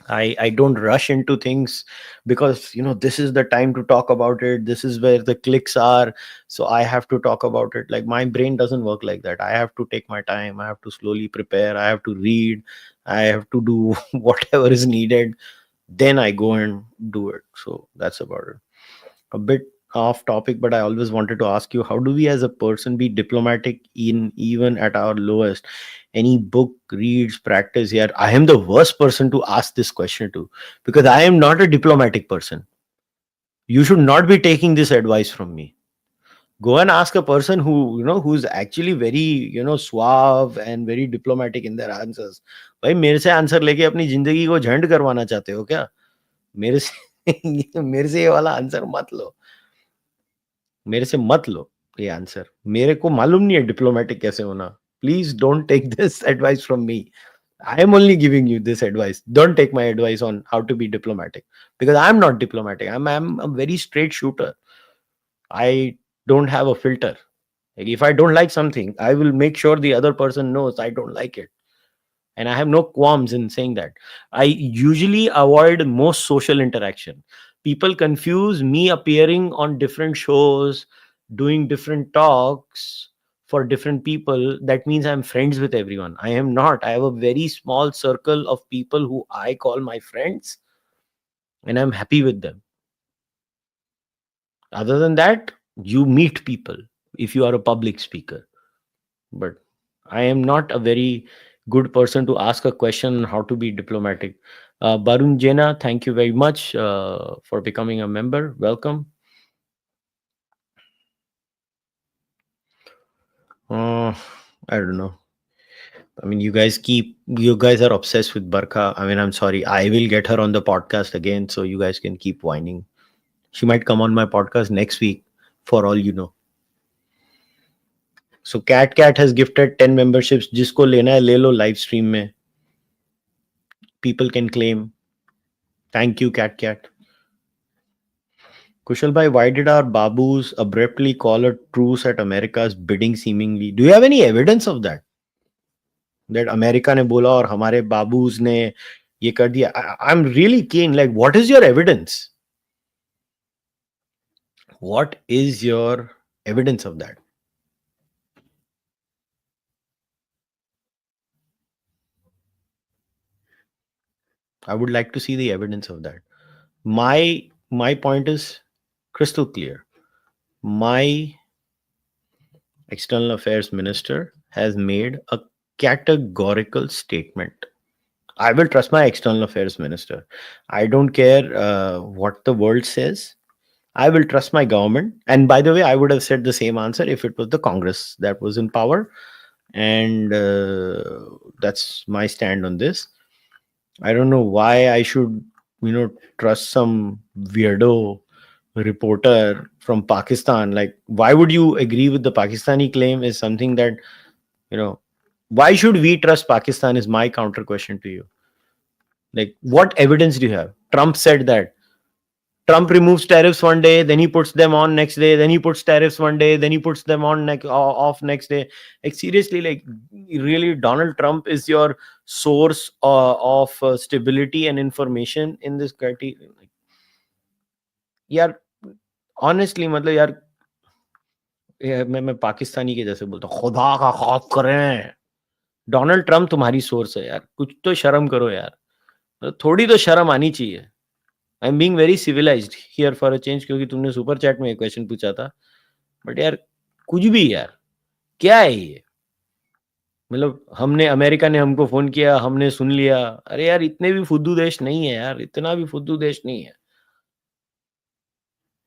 I don't rush into things because this is the time to talk about it. This is where the clicks are. So I have to talk about it. Like, my brain doesn't work like that. I have to take my time. I have to slowly prepare. I have to read. I have to do whatever is needed. then I go and do it. So that's about it. A bit off topic, but I always wanted to ask you, how do we as a person be diplomatic in even at our lowest? Any book, reads, practice here? I am the worst person to ask this question to, because I am not a diplomatic person. You should not be taking this advice from me. Go and ask a person who's actually very suave and very diplomatic in their answers. भाई मेरे से answer लेके अपनी जिंदगी को झंड करवाना चाहते हो क्या? मेरे से मेरे से ये वाला आंसर मत लो, मेरे से मत लो ये आंसर। मेरे को मालूम नहीं है डिप्लोमेटिक कैसे होना। Please don't take this advice from me. I am only giving you this advice. Don't take my advice on how to be diplomatic, because I'm not diplomatic. I'm a very straight shooter. I don't have a filter. Like if I don't like something, I will make sure the other person knows I don't like it. And I have no qualms in saying that. I usually avoid most social interaction. People confuse me appearing on different shows, doing different talks for different people. That means I'm friends with everyone. I am not. I have a very small circle of people who I call my friends, and I'm happy with them. Other than that, you meet people if you are a public speaker. But I am not a very good person to ask a question on how to be diplomatic. Barun Jena, thank you very much for becoming a member. Welcome. I don't know. I mean, you guys are obsessed with Barkha. I mean, I'm sorry. I will get her on the podcast again, so you guys can keep whining. She might come on my podcast next week, for all you know. So Cat has gifted 10 memberships. जिसको लेना है ले लो live stream में. People can claim. Thank you, Cat. Kushal bhai, why did our babus abruptly call a truce at America's bidding seemingly? Do you have any evidence of that? That America ने बोला और हमारे babus ने ये कर दिया. I'm really keen. Like, what is your evidence? What is your evidence of that? I would like to see the evidence of that. My point is crystal clear. My external affairs minister has made a categorical statement. I will trust my external affairs minister. I don't care what the world says. I will trust my government. And by the way, I would have said the same answer if it was the Congress that was in power. And that's my stand on this. I don't know why I should, trust some weirdo reporter from Pakistan. Like, why would you agree with the Pakistani claim is something that, why should we trust Pakistan is my counter question to you. Like, what evidence do you have? Trump said that. Trump removes tariffs one day, then he puts them on next day, then he puts tariffs one day, then he puts them on off next day. Like, seriously, like, really, Donald Trump is your source of stability and information in this country? Like, यार honestly, मतलब यार मैं पाकिस्तानी के जैसे बोलता हूँ, खुदा का खौफ करें, डोनाल्ड ट्रम्प तुम्हारी सोर्स है यार, कुछ तो शर्म करो यार, थोड़ी तो शर्म आनी चाहिए. I am being very civilised here for a change, क्योंकि तुमने सुपर चैट में एक क्वेश्चन पूछा था. बट यार कुछ भी यार, क्या है ये? मतलब हमने, अमेरिका ने हमको फोन किया, हमने सुन लिया. अरे यार इतने भी फुद्दू देश नहीं है यार, इतना भी फुद्दू देश नहीं है.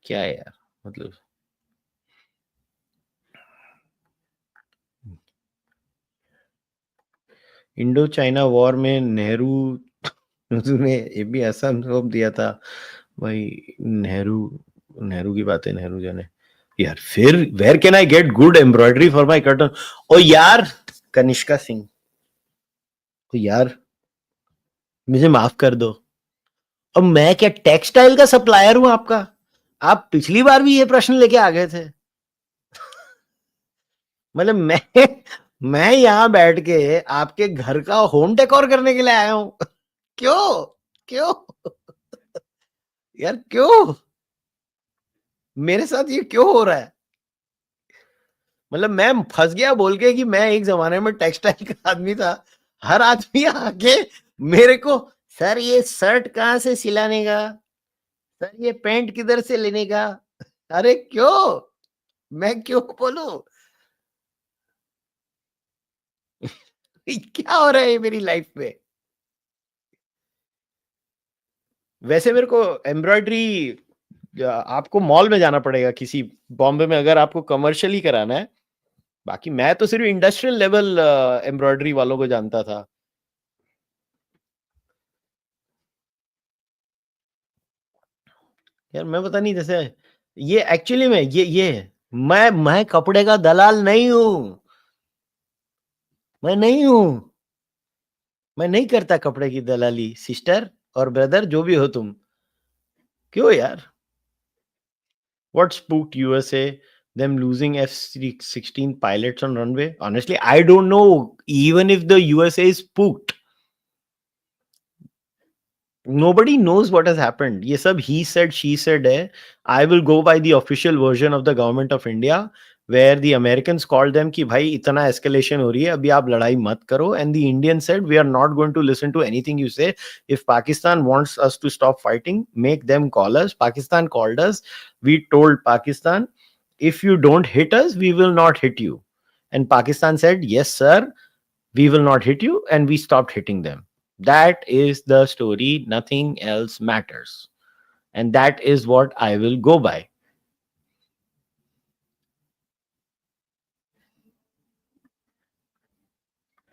क्या है यार, मतलब इंडो चाइना वॉर में नेहरू ने ये भी ऐसा अनुभव दिया था भाई. नेहरू की बातें नेहरू जाने यार. फिर where can I get good embroidery for my curtain? ओ यार कनिष्का सिंह, तो यार मुझे माफ कर दो. अब मैं क्या टेक्सटाइल का सप्लायर हूं आपका? आप पिछली बार भी ये प्रश्न लेके आ गए थे. मतलब मैं यहां बैठ के आपके घर का होम डेकोर करने के लिए आया हूं. क्यों क्यों यार, क्यों मेरे साथ ये क्यों हो रहा है? मतलब मैं फंस गया बोल के कि मैं एक जमाने में टेक्सटाइल का आदमी था. हर आदमी आके मेरे को सर ये शर्ट कहाँ से सिलाने का, सर ये पैंट किधर से लेने का। अरे क्यों, मैं क्यों बोलूं। क्या हो रहा है मेरी लाइफ में। वैसे मेरे को एम्ब्रॉयडरी, आपको मॉल में जाना पड़ेगा किसी, बॉम्बे में अगर आपको कमर्शियली कराना है। बाकी मैं तो सिर्फ इंडस्ट्रियल लेवल एम्ब्रॉयडरी वालों को जानता था। यार मैं पता नहीं, जैसे ये एक्चुअली में ये मैं कपड़े का दलाल नहीं हूं, मैं नहीं हूं, मैं नहीं करता कपड़े की दलाली, सिस्टर और ब्रदर जो भी हो तुम। क्यों यार, what spooked USA, them losing F-16 pilots on runway? Honestly, I don't know. Even if the USA is spooked, nobody knows what has happened. ये सब he said, she said है. I will go by the official version of the government of India, where the Americans called them कि भाई इतना escalation हो रही है, अभी आप लड़ाई मत करो. And the Indians said, we are not going to listen to anything you say. If Pakistan wants us to stop fighting, make them call us. Pakistan called us. We told Pakistan, if you don't hit us, we will not hit you. And Pakistan said, yes, sir, we will not hit you. And we stopped hitting them. That is the story. Nothing else matters. And that is what I will go by.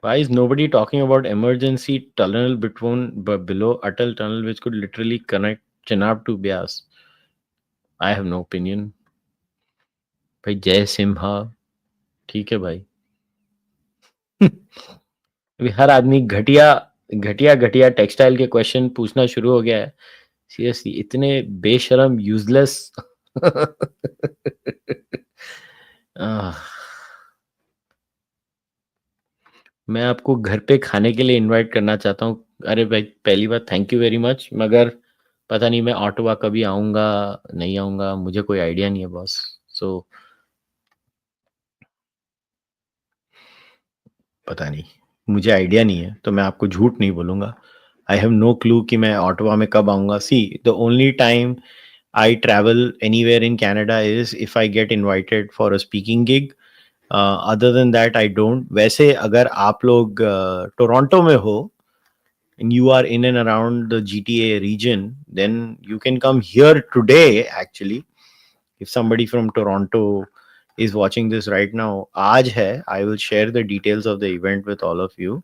Why is nobody talking about emergency tunnel between below Atal tunnel, which could literally connect Chenab to Bias? I have no opinion. भाई जय सिम्हा, ठीक है भाई। अभी हर आदमी घटिया घटिया घटिया टेक्सटाइल के क्वेश्चन पूछना शुरू हो गया है। सीरियसली इतने बेशरम, यूजलेस। मैं आपको घर पे खाने के लिए इनवाइट करना चाहता हूँ। अरे भाई पहली बात थैंक यू वेरी मच, मगर पता नहीं मैं ऑटोवा कभी आऊँगा, नहीं आऊँगा, मुझे कोई आइडिया नहीं है बॉस। सो पता नहीं, मुझे आइडिया नहीं है, तो मैं आपको झूठ नहीं बोलूँगा। आई हैव नो क्लू कि मैं ऑटोवा में कब आऊँगा। See the only time I travel anywhere in Canada is if I get invited for a speaking gig. Other than that, I don't. वैसे अगर आप लोग टोरंटो में हो and you are in and around the GTA region, then you can come here today. Actually, if somebody from Toronto is watching this right now, आज है. I will share the details of the event with all of you.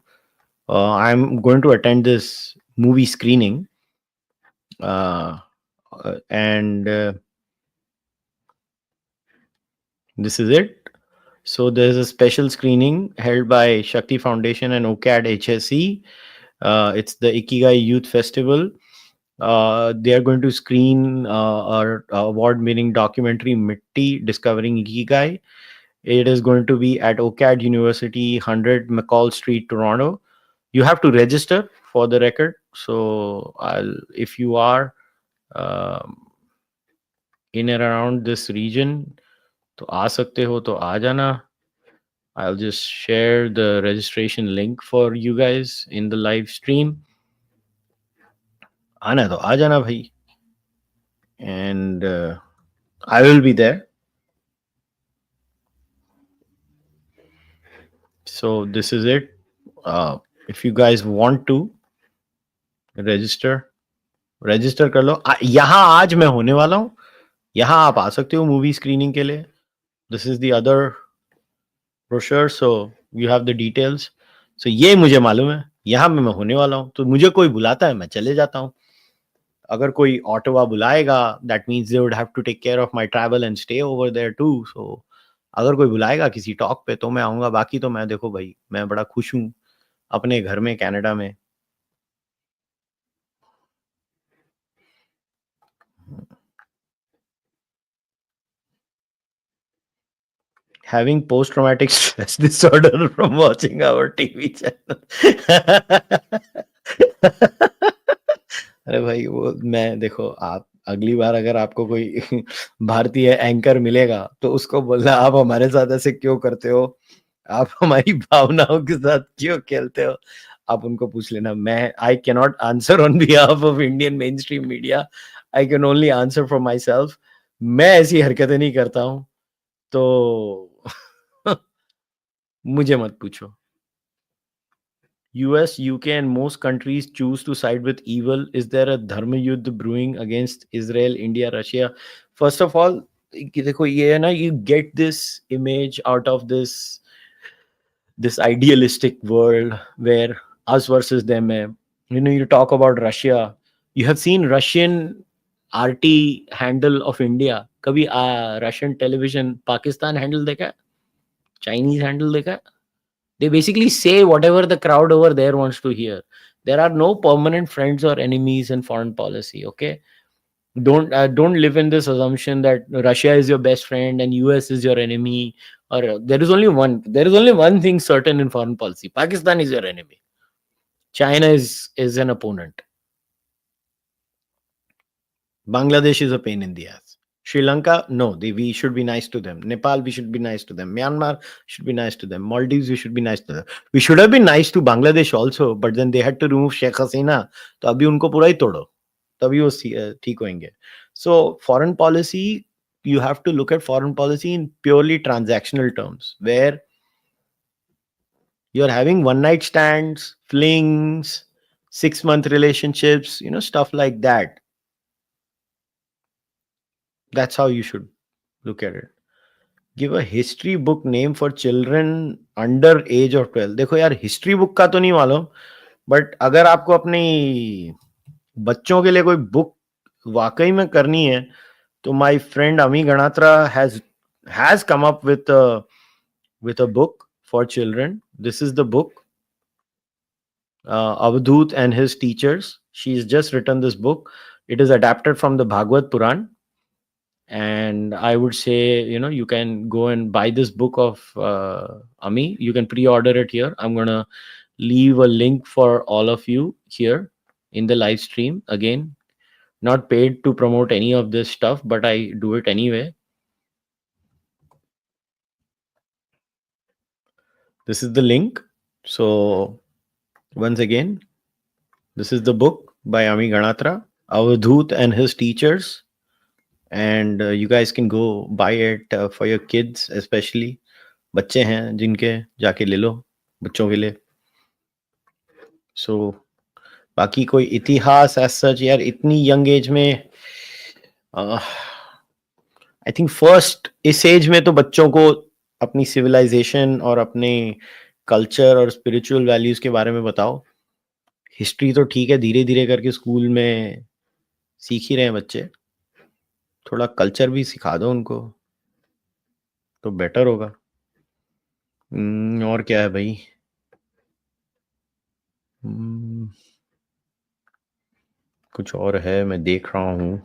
I'm going to attend this movie screening, and this is it. So there's a special screening held by Shakti Foundation and OCAD HSE. It's the Ikigai Youth Festival. They are going to screen our award-winning documentary Mitti, Discovering Ikigai. It is going to be at OCAD University, 100 McCall Street, Toronto. You have to register for the record. So if you are in and around this region, तो आ सकते हो तो आ जाना. I'll just share the registration link for you guys in the live stream. आना तो आ जाना भाई. And I will be there. So this is it. If you guys want to register कर लो. यहाँ आज मैं होने वाला हूँ. यहाँ आप आ सकते हो मूवी स्क्रीनिंग के लिए. This is the other brochure, so you have the details. So ये मुझे मालूम है, यहाँ मैं होने वाला हूँ, तो मुझे कोई बुलाता है मैं चले जाता हूँ. अगर कोई ऑटोवा बुलाएगा, that means they would have to take care of my travel and stay over there too. So अगर कोई बुलाएगा किसी टॉक पे तो मैं आऊँगा. बाकी तो मैं देखो भाई, मैं बड़ा खुश हूँ अपने घर में कनाडा में. Having post-traumatic stress disorder from watching our TV channel. अरे भाई वो मैं देखो, आप अगली बार अगर आपको कोई भारतीय एंकर मिलेगा तो उसको बोलना आप हमारे साथ ऐसे क्यों करते हो, आप हमारी भावनाओं के साथ क्यों खेलते हो. आप उनको पूछ लेना. मैं I cannot answer on behalf of Indian main stream media. I can only answer for my self. मैं ऐसी हरकतें नहीं करता हूं, तो मुझे मत पूछो. US, UK, and most countries choose to side with evil. Is there a dharma yuddha brewing against Israel, India, Russia? First of all, देखो ये है ना, you get this image out of this idealistic world where us versus them hai. You know, you talk about Russia. You have seen Russian RT handle of India. कभी Russian television Pakistan handle देखा है? Chinese handle देखा है? They basically say whatever the crowd over there wants to hear. There are no permanent friends or enemies in foreign policy. Okay, don't live in this assumption that Russia is your best friend and US is your enemy. Or there is only one thing certain in foreign policy: Pakistan is your enemy. China is an opponent. Bangladesh is a pain in the ass. Sri Lanka, no, we should be nice to them. Nepal, we should be nice to them. Myanmar should be nice to them. Maldives, we should be nice to them. We should have been nice to Bangladesh also, but then they had to remove Sheikh Hasina. तो अभी उनको पूरा ही तोड़ो, तभी वो ठीक होंगे. So foreign policy, you have to look at foreign policy in purely transactional terms, where you're having one night stands, flings, 6-month relationships, stuff like that. That's how you should look at it. Give a history book name for children under age of 12. देखो यार, history book का तो नहीं मालूम, but अगर आपको अपनी बच्चों के लिए कोई बुक वाकई में करनी है, तो माय फ्रेंड अमी Ganatra has come up with a book for children. This is the book, Avadhut and his teachers. She's just written this book. It is adapted from the Bhagavad Puran. And I would say, you can go and buy this book of Ami. You can pre-order it here. I'm going to leave a link for all of you here in the live stream. Again, not paid to promote any of this stuff, but I do it anyway. This is the link. So once again, this is the book by Ami Ganatra, Avadhut and his teachers. And you guys can go buy it for your kids, especially बच्चे हैं जिनके, जाके ले लो बच्चों के लिए. So बाकी कोई इतिहास as such यार इतनी यंग एज में, आई थिंक फर्स्ट इस एज में तो बच्चों को अपनी सिविलाइजेशन और अपने कल्चर और स्पिरिचुअल वैल्यूज के बारे में बताओ. हिस्ट्री तो ठीक है, धीरे धीरे करके स्कूल में सीख ही रहे हैं बच्चे. थोड़ा कल्चर भी सिखा दो उनको तो बेटर होगा. और क्या है भाई? कुछ और है, मैं देख रहा हूँ.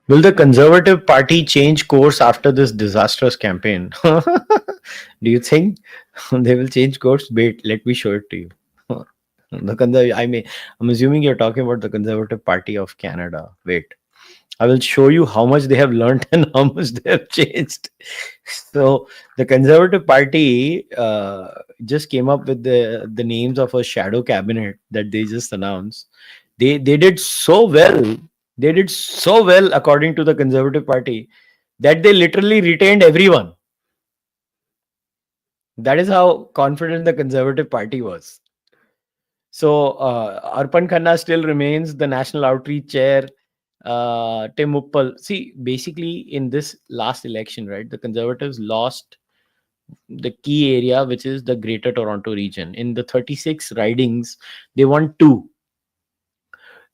Will the Conservative Party change course after this disastrous campaign? Do you think they will change course? Wait, let me show it to you. I'm assuming you're talking about the Conservative Party of Canada. Wait, I will show you how much they have learned and how much they have changed. So the Conservative Party just came up with the names of a shadow cabinet that they just announced. They did so well. They did so well according to the Conservative Party that they literally retained everyone. That is how confident the Conservative Party was. So Arpan Khanna still remains the national outreach chair. Tim Uppal. See, basically in this last election, right, the Conservatives lost the key area, which is the Greater Toronto region. In the 36 ridings, they won 2.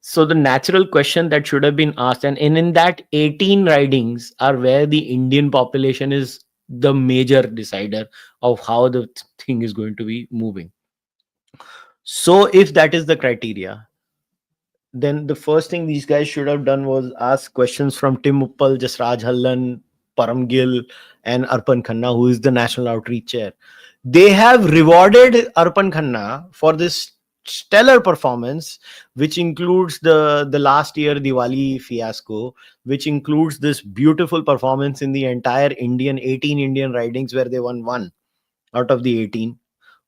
So the natural question that should have been asked, and in that 18 ridings are where the Indian population is the major decider of how the thing is going to be moving. So if that is the criteria, then the first thing these guys should have done was ask questions from Tim Uppal, Jasraj Hallan, Param Gill, and Arpan Khanna, who is the national outreach chair. They have rewarded Arpan Khanna for this stellar performance, which includes the last year Diwali fiasco, which includes this beautiful performance in the entire 18 Indian ridings where they won one out of the 18.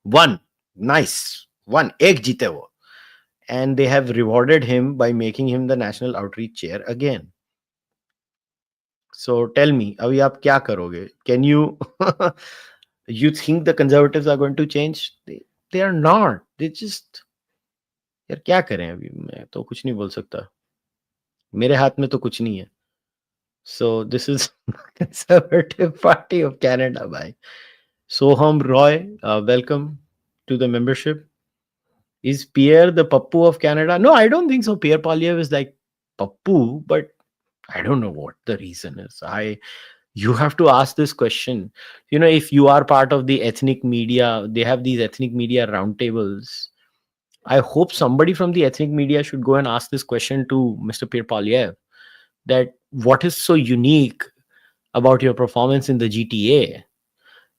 One. Nice. One. Ek jeete wo. And they have rewarded him by making him the national outreach chair again. So tell me, अभी आप क्या करोगे? Can you you think the conservatives are going to change? They are not. They just यार क्या करें अभी मैं तो कुछ नहीं बोल सकता. मेरे हाथ में तो कुछ नहीं है. So this is Conservative Party of Canada by Soham Roy. Welcome to the membership. Is Pierre the Pappu of Canada? No, I don't think so. Pierre Polyev is like Pappu, but I don't know what the reason is. You have to ask this question. You know, if you are part of the ethnic media, they have these ethnic media roundtables. I hope somebody from the ethnic media should go and ask this question to Mr. Pierre Polyev, that what is so unique about your performance in the GTA?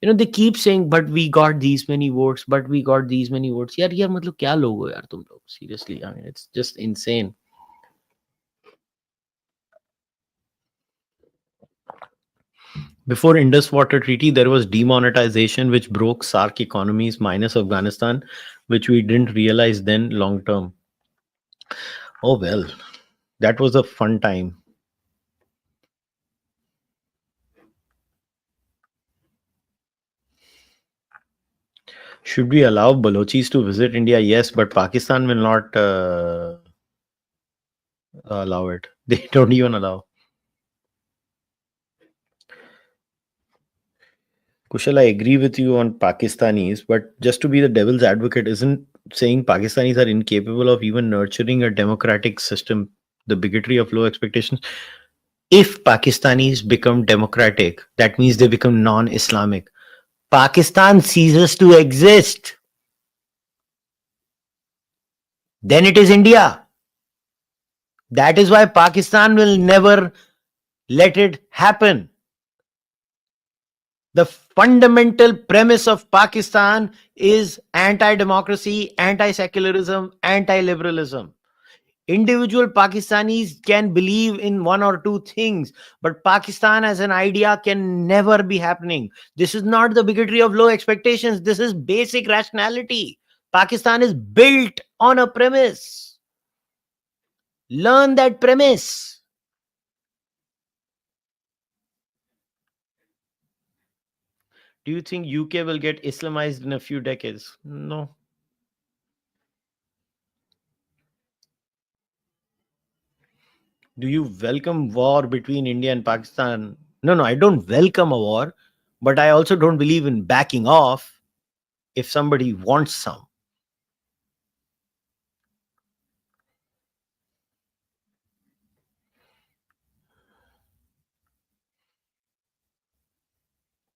You know, they keep saying, but we got these many votes, but we got these many votes. यार मतलब क्या लोग हो यार तुम लोग? Seriously, I mean, it's just insane. Before Indus Water Treaty, there was demonetization, which broke SARC economies minus Afghanistan, which we didn't realize then long term. Oh well, that was a fun time. Should we allow Balochis to visit India? Yes, but Pakistan will not allow it. They don't even allow. Kushal, I agree with you on Pakistanis, but just to be the devil's advocate, isn't saying Pakistanis are incapable of even nurturing a democratic system, the bigotry of low expectations? If Pakistanis become democratic, that means they become non Islamic. Pakistan ceases to exist. Then it is India. That is why Pakistan will never let it happen. The fundamental premise of Pakistan is anti democracy, anti secularism, anti liberalism. Individual Pakistanis can believe in one or two things, but Pakistan as an idea can never be happening. This is not the bigotry of low expectations. This is basic rationality. Pakistan is built on a premise. Learn that premise. Do you think UK will get Islamized in a few decades? No. Do you welcome war between India and Pakistan? No, I don't welcome a war, but I also don't believe in backing off if somebody wants some.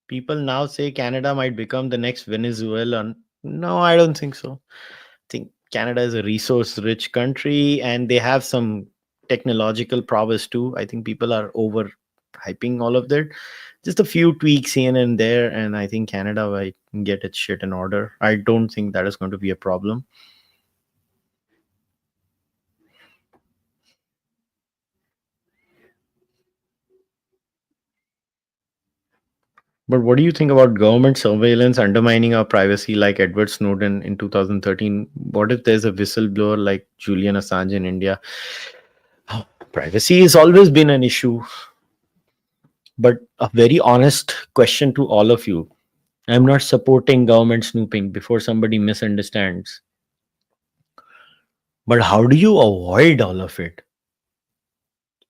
People now say Canada might become the next Venezuela. No, I don't think so. I think Canada is a resource rich country and they have some technological prowess too. I think people are over hyping all of that. Just a few tweaks here and there, and I think Canada might get its shit in order. I don't think that is going to be a problem. But what do you think about government surveillance undermining our privacy like Edward Snowden in 2013? What if there's a whistleblower like Julian Assange in India? Privacy has always been an issue. But a very honest question to all of you. I'm not supporting government snooping before somebody misunderstands. But how do you avoid all of it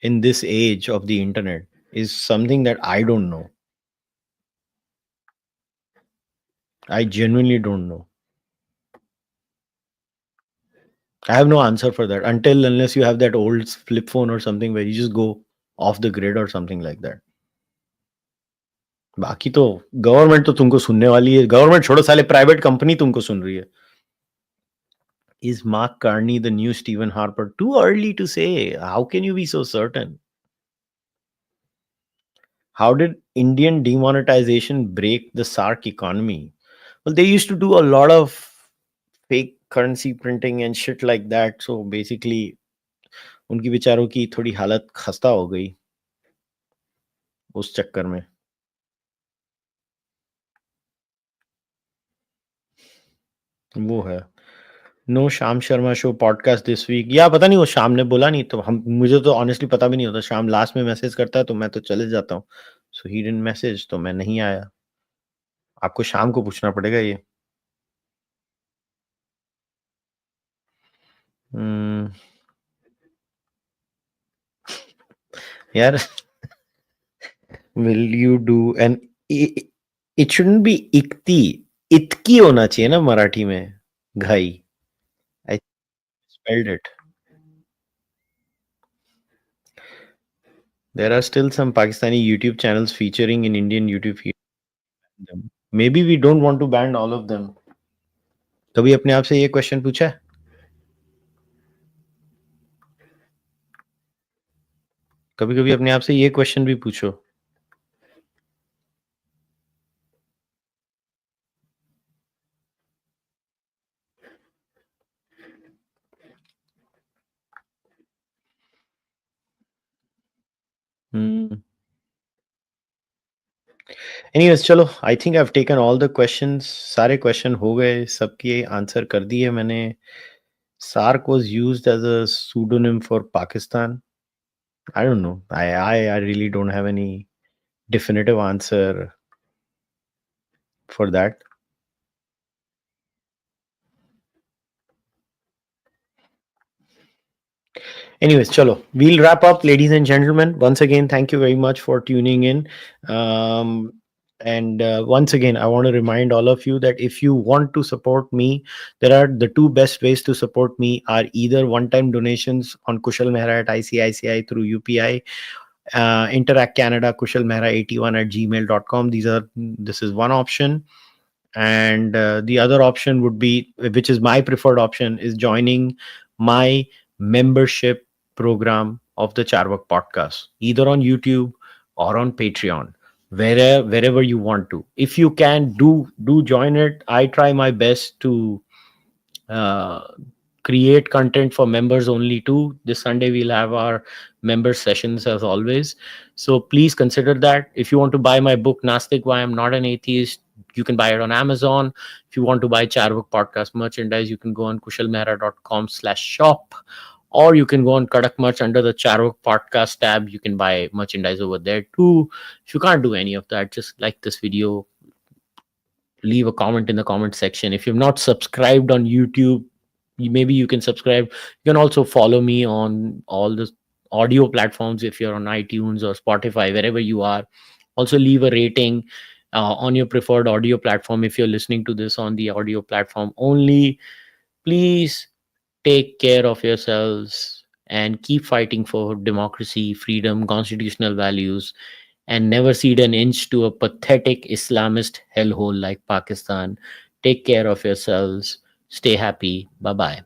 in this age of the internet is something that I don't know. I genuinely don't know. I have no answer for that until unless you have that old flip phone or something where you just go off the grid or something like that. बाकी तो government तो तुमको सुनने वाली है. Government छोड़ो, साले private company तुमको सुन रही है. Is Mark Carney the new Stephen Harper? Too early to say. How can you be so certain? How did Indian demonetization break the SARC economy? Well, they used to do a lot of fake currency printing and shit like that. So basically उनकी बेचारों की थोड़ी हालत खस्ता हो गई उस चक्कर में। वो है। No Shyam Sharma show podcast this week, या पता नहीं वो शाम ने बोला नहीं, तो हम मुझे तो ऑनेस्टली पता भी नहीं होता। शाम लास्ट में मैसेज करता है तो मैं तो चले जाता हूँ। सो ही डिडंट मैसेज, तो मैं नहीं आया। आपको शाम को पूछना पड़ेगा ये। हम्म, यार will you do an, it shouldn't be इक्ति, इतकी होना चाहिए ना मराठी में, घाई। I spelled it. There are still some Pakistani YouTube channels featuring in Indian YouTube feed. Maybe we don't want to ban all of them. कभी अपने आप से ये क्वेश्चन पूछा है? कभी कभी अपने आप से ये क्वेश्चन भी पूछो। हम्म। एनीवेज चलो, I think I have taken all the questions. सारे क्वेश्चन हो गए, सबके आंसर कर दिए मैंने। SAARC was used as a pseudonym for Pakistan. I don't know. I really don't have any definitive answer for that. Anyways, chalo, we'll wrap up, ladies and gentlemen. Once again, thank you very much for tuning in. And once again, I want to remind all of you that if you want to support me, there are the two best ways to support me are either one-time donations on kushalmehra at ICICI through UPI, Interac Canada kushalmehra81 at gmail.com. This is one option. And the other option would be, which is my preferred option, is joining my membership program of the Cārvāka podcast, either on YouTube or on Patreon, wherever you want to. If you can, do join it. I try my best to uh, create content for members only too. This Sunday we'll have our member sessions as always. So please consider that. If you want to buy my book Nastik, Why I'm Not an Atheist, you can buy it on Amazon. If you want to buy Cārvāka podcast merchandise, you can go on kushalmehra.com/shop, or you can go on Kadak Merch under the Cārvāka podcast tab. You can buy merchandise over there too. If you can't do any of that, just like this video, leave a comment in the comment section. If you've not subscribed on YouTube, maybe you can subscribe. You can also follow me on all the audio platforms if you're on iTunes or Spotify, wherever you are. Also leave a rating on your preferred audio platform if you're listening to this on the audio platform only. Please take care of yourselves and keep fighting for democracy, freedom, constitutional values, and never cede an inch to a pathetic Islamist hellhole like Pakistan. Take care of yourselves. Stay happy. Bye bye.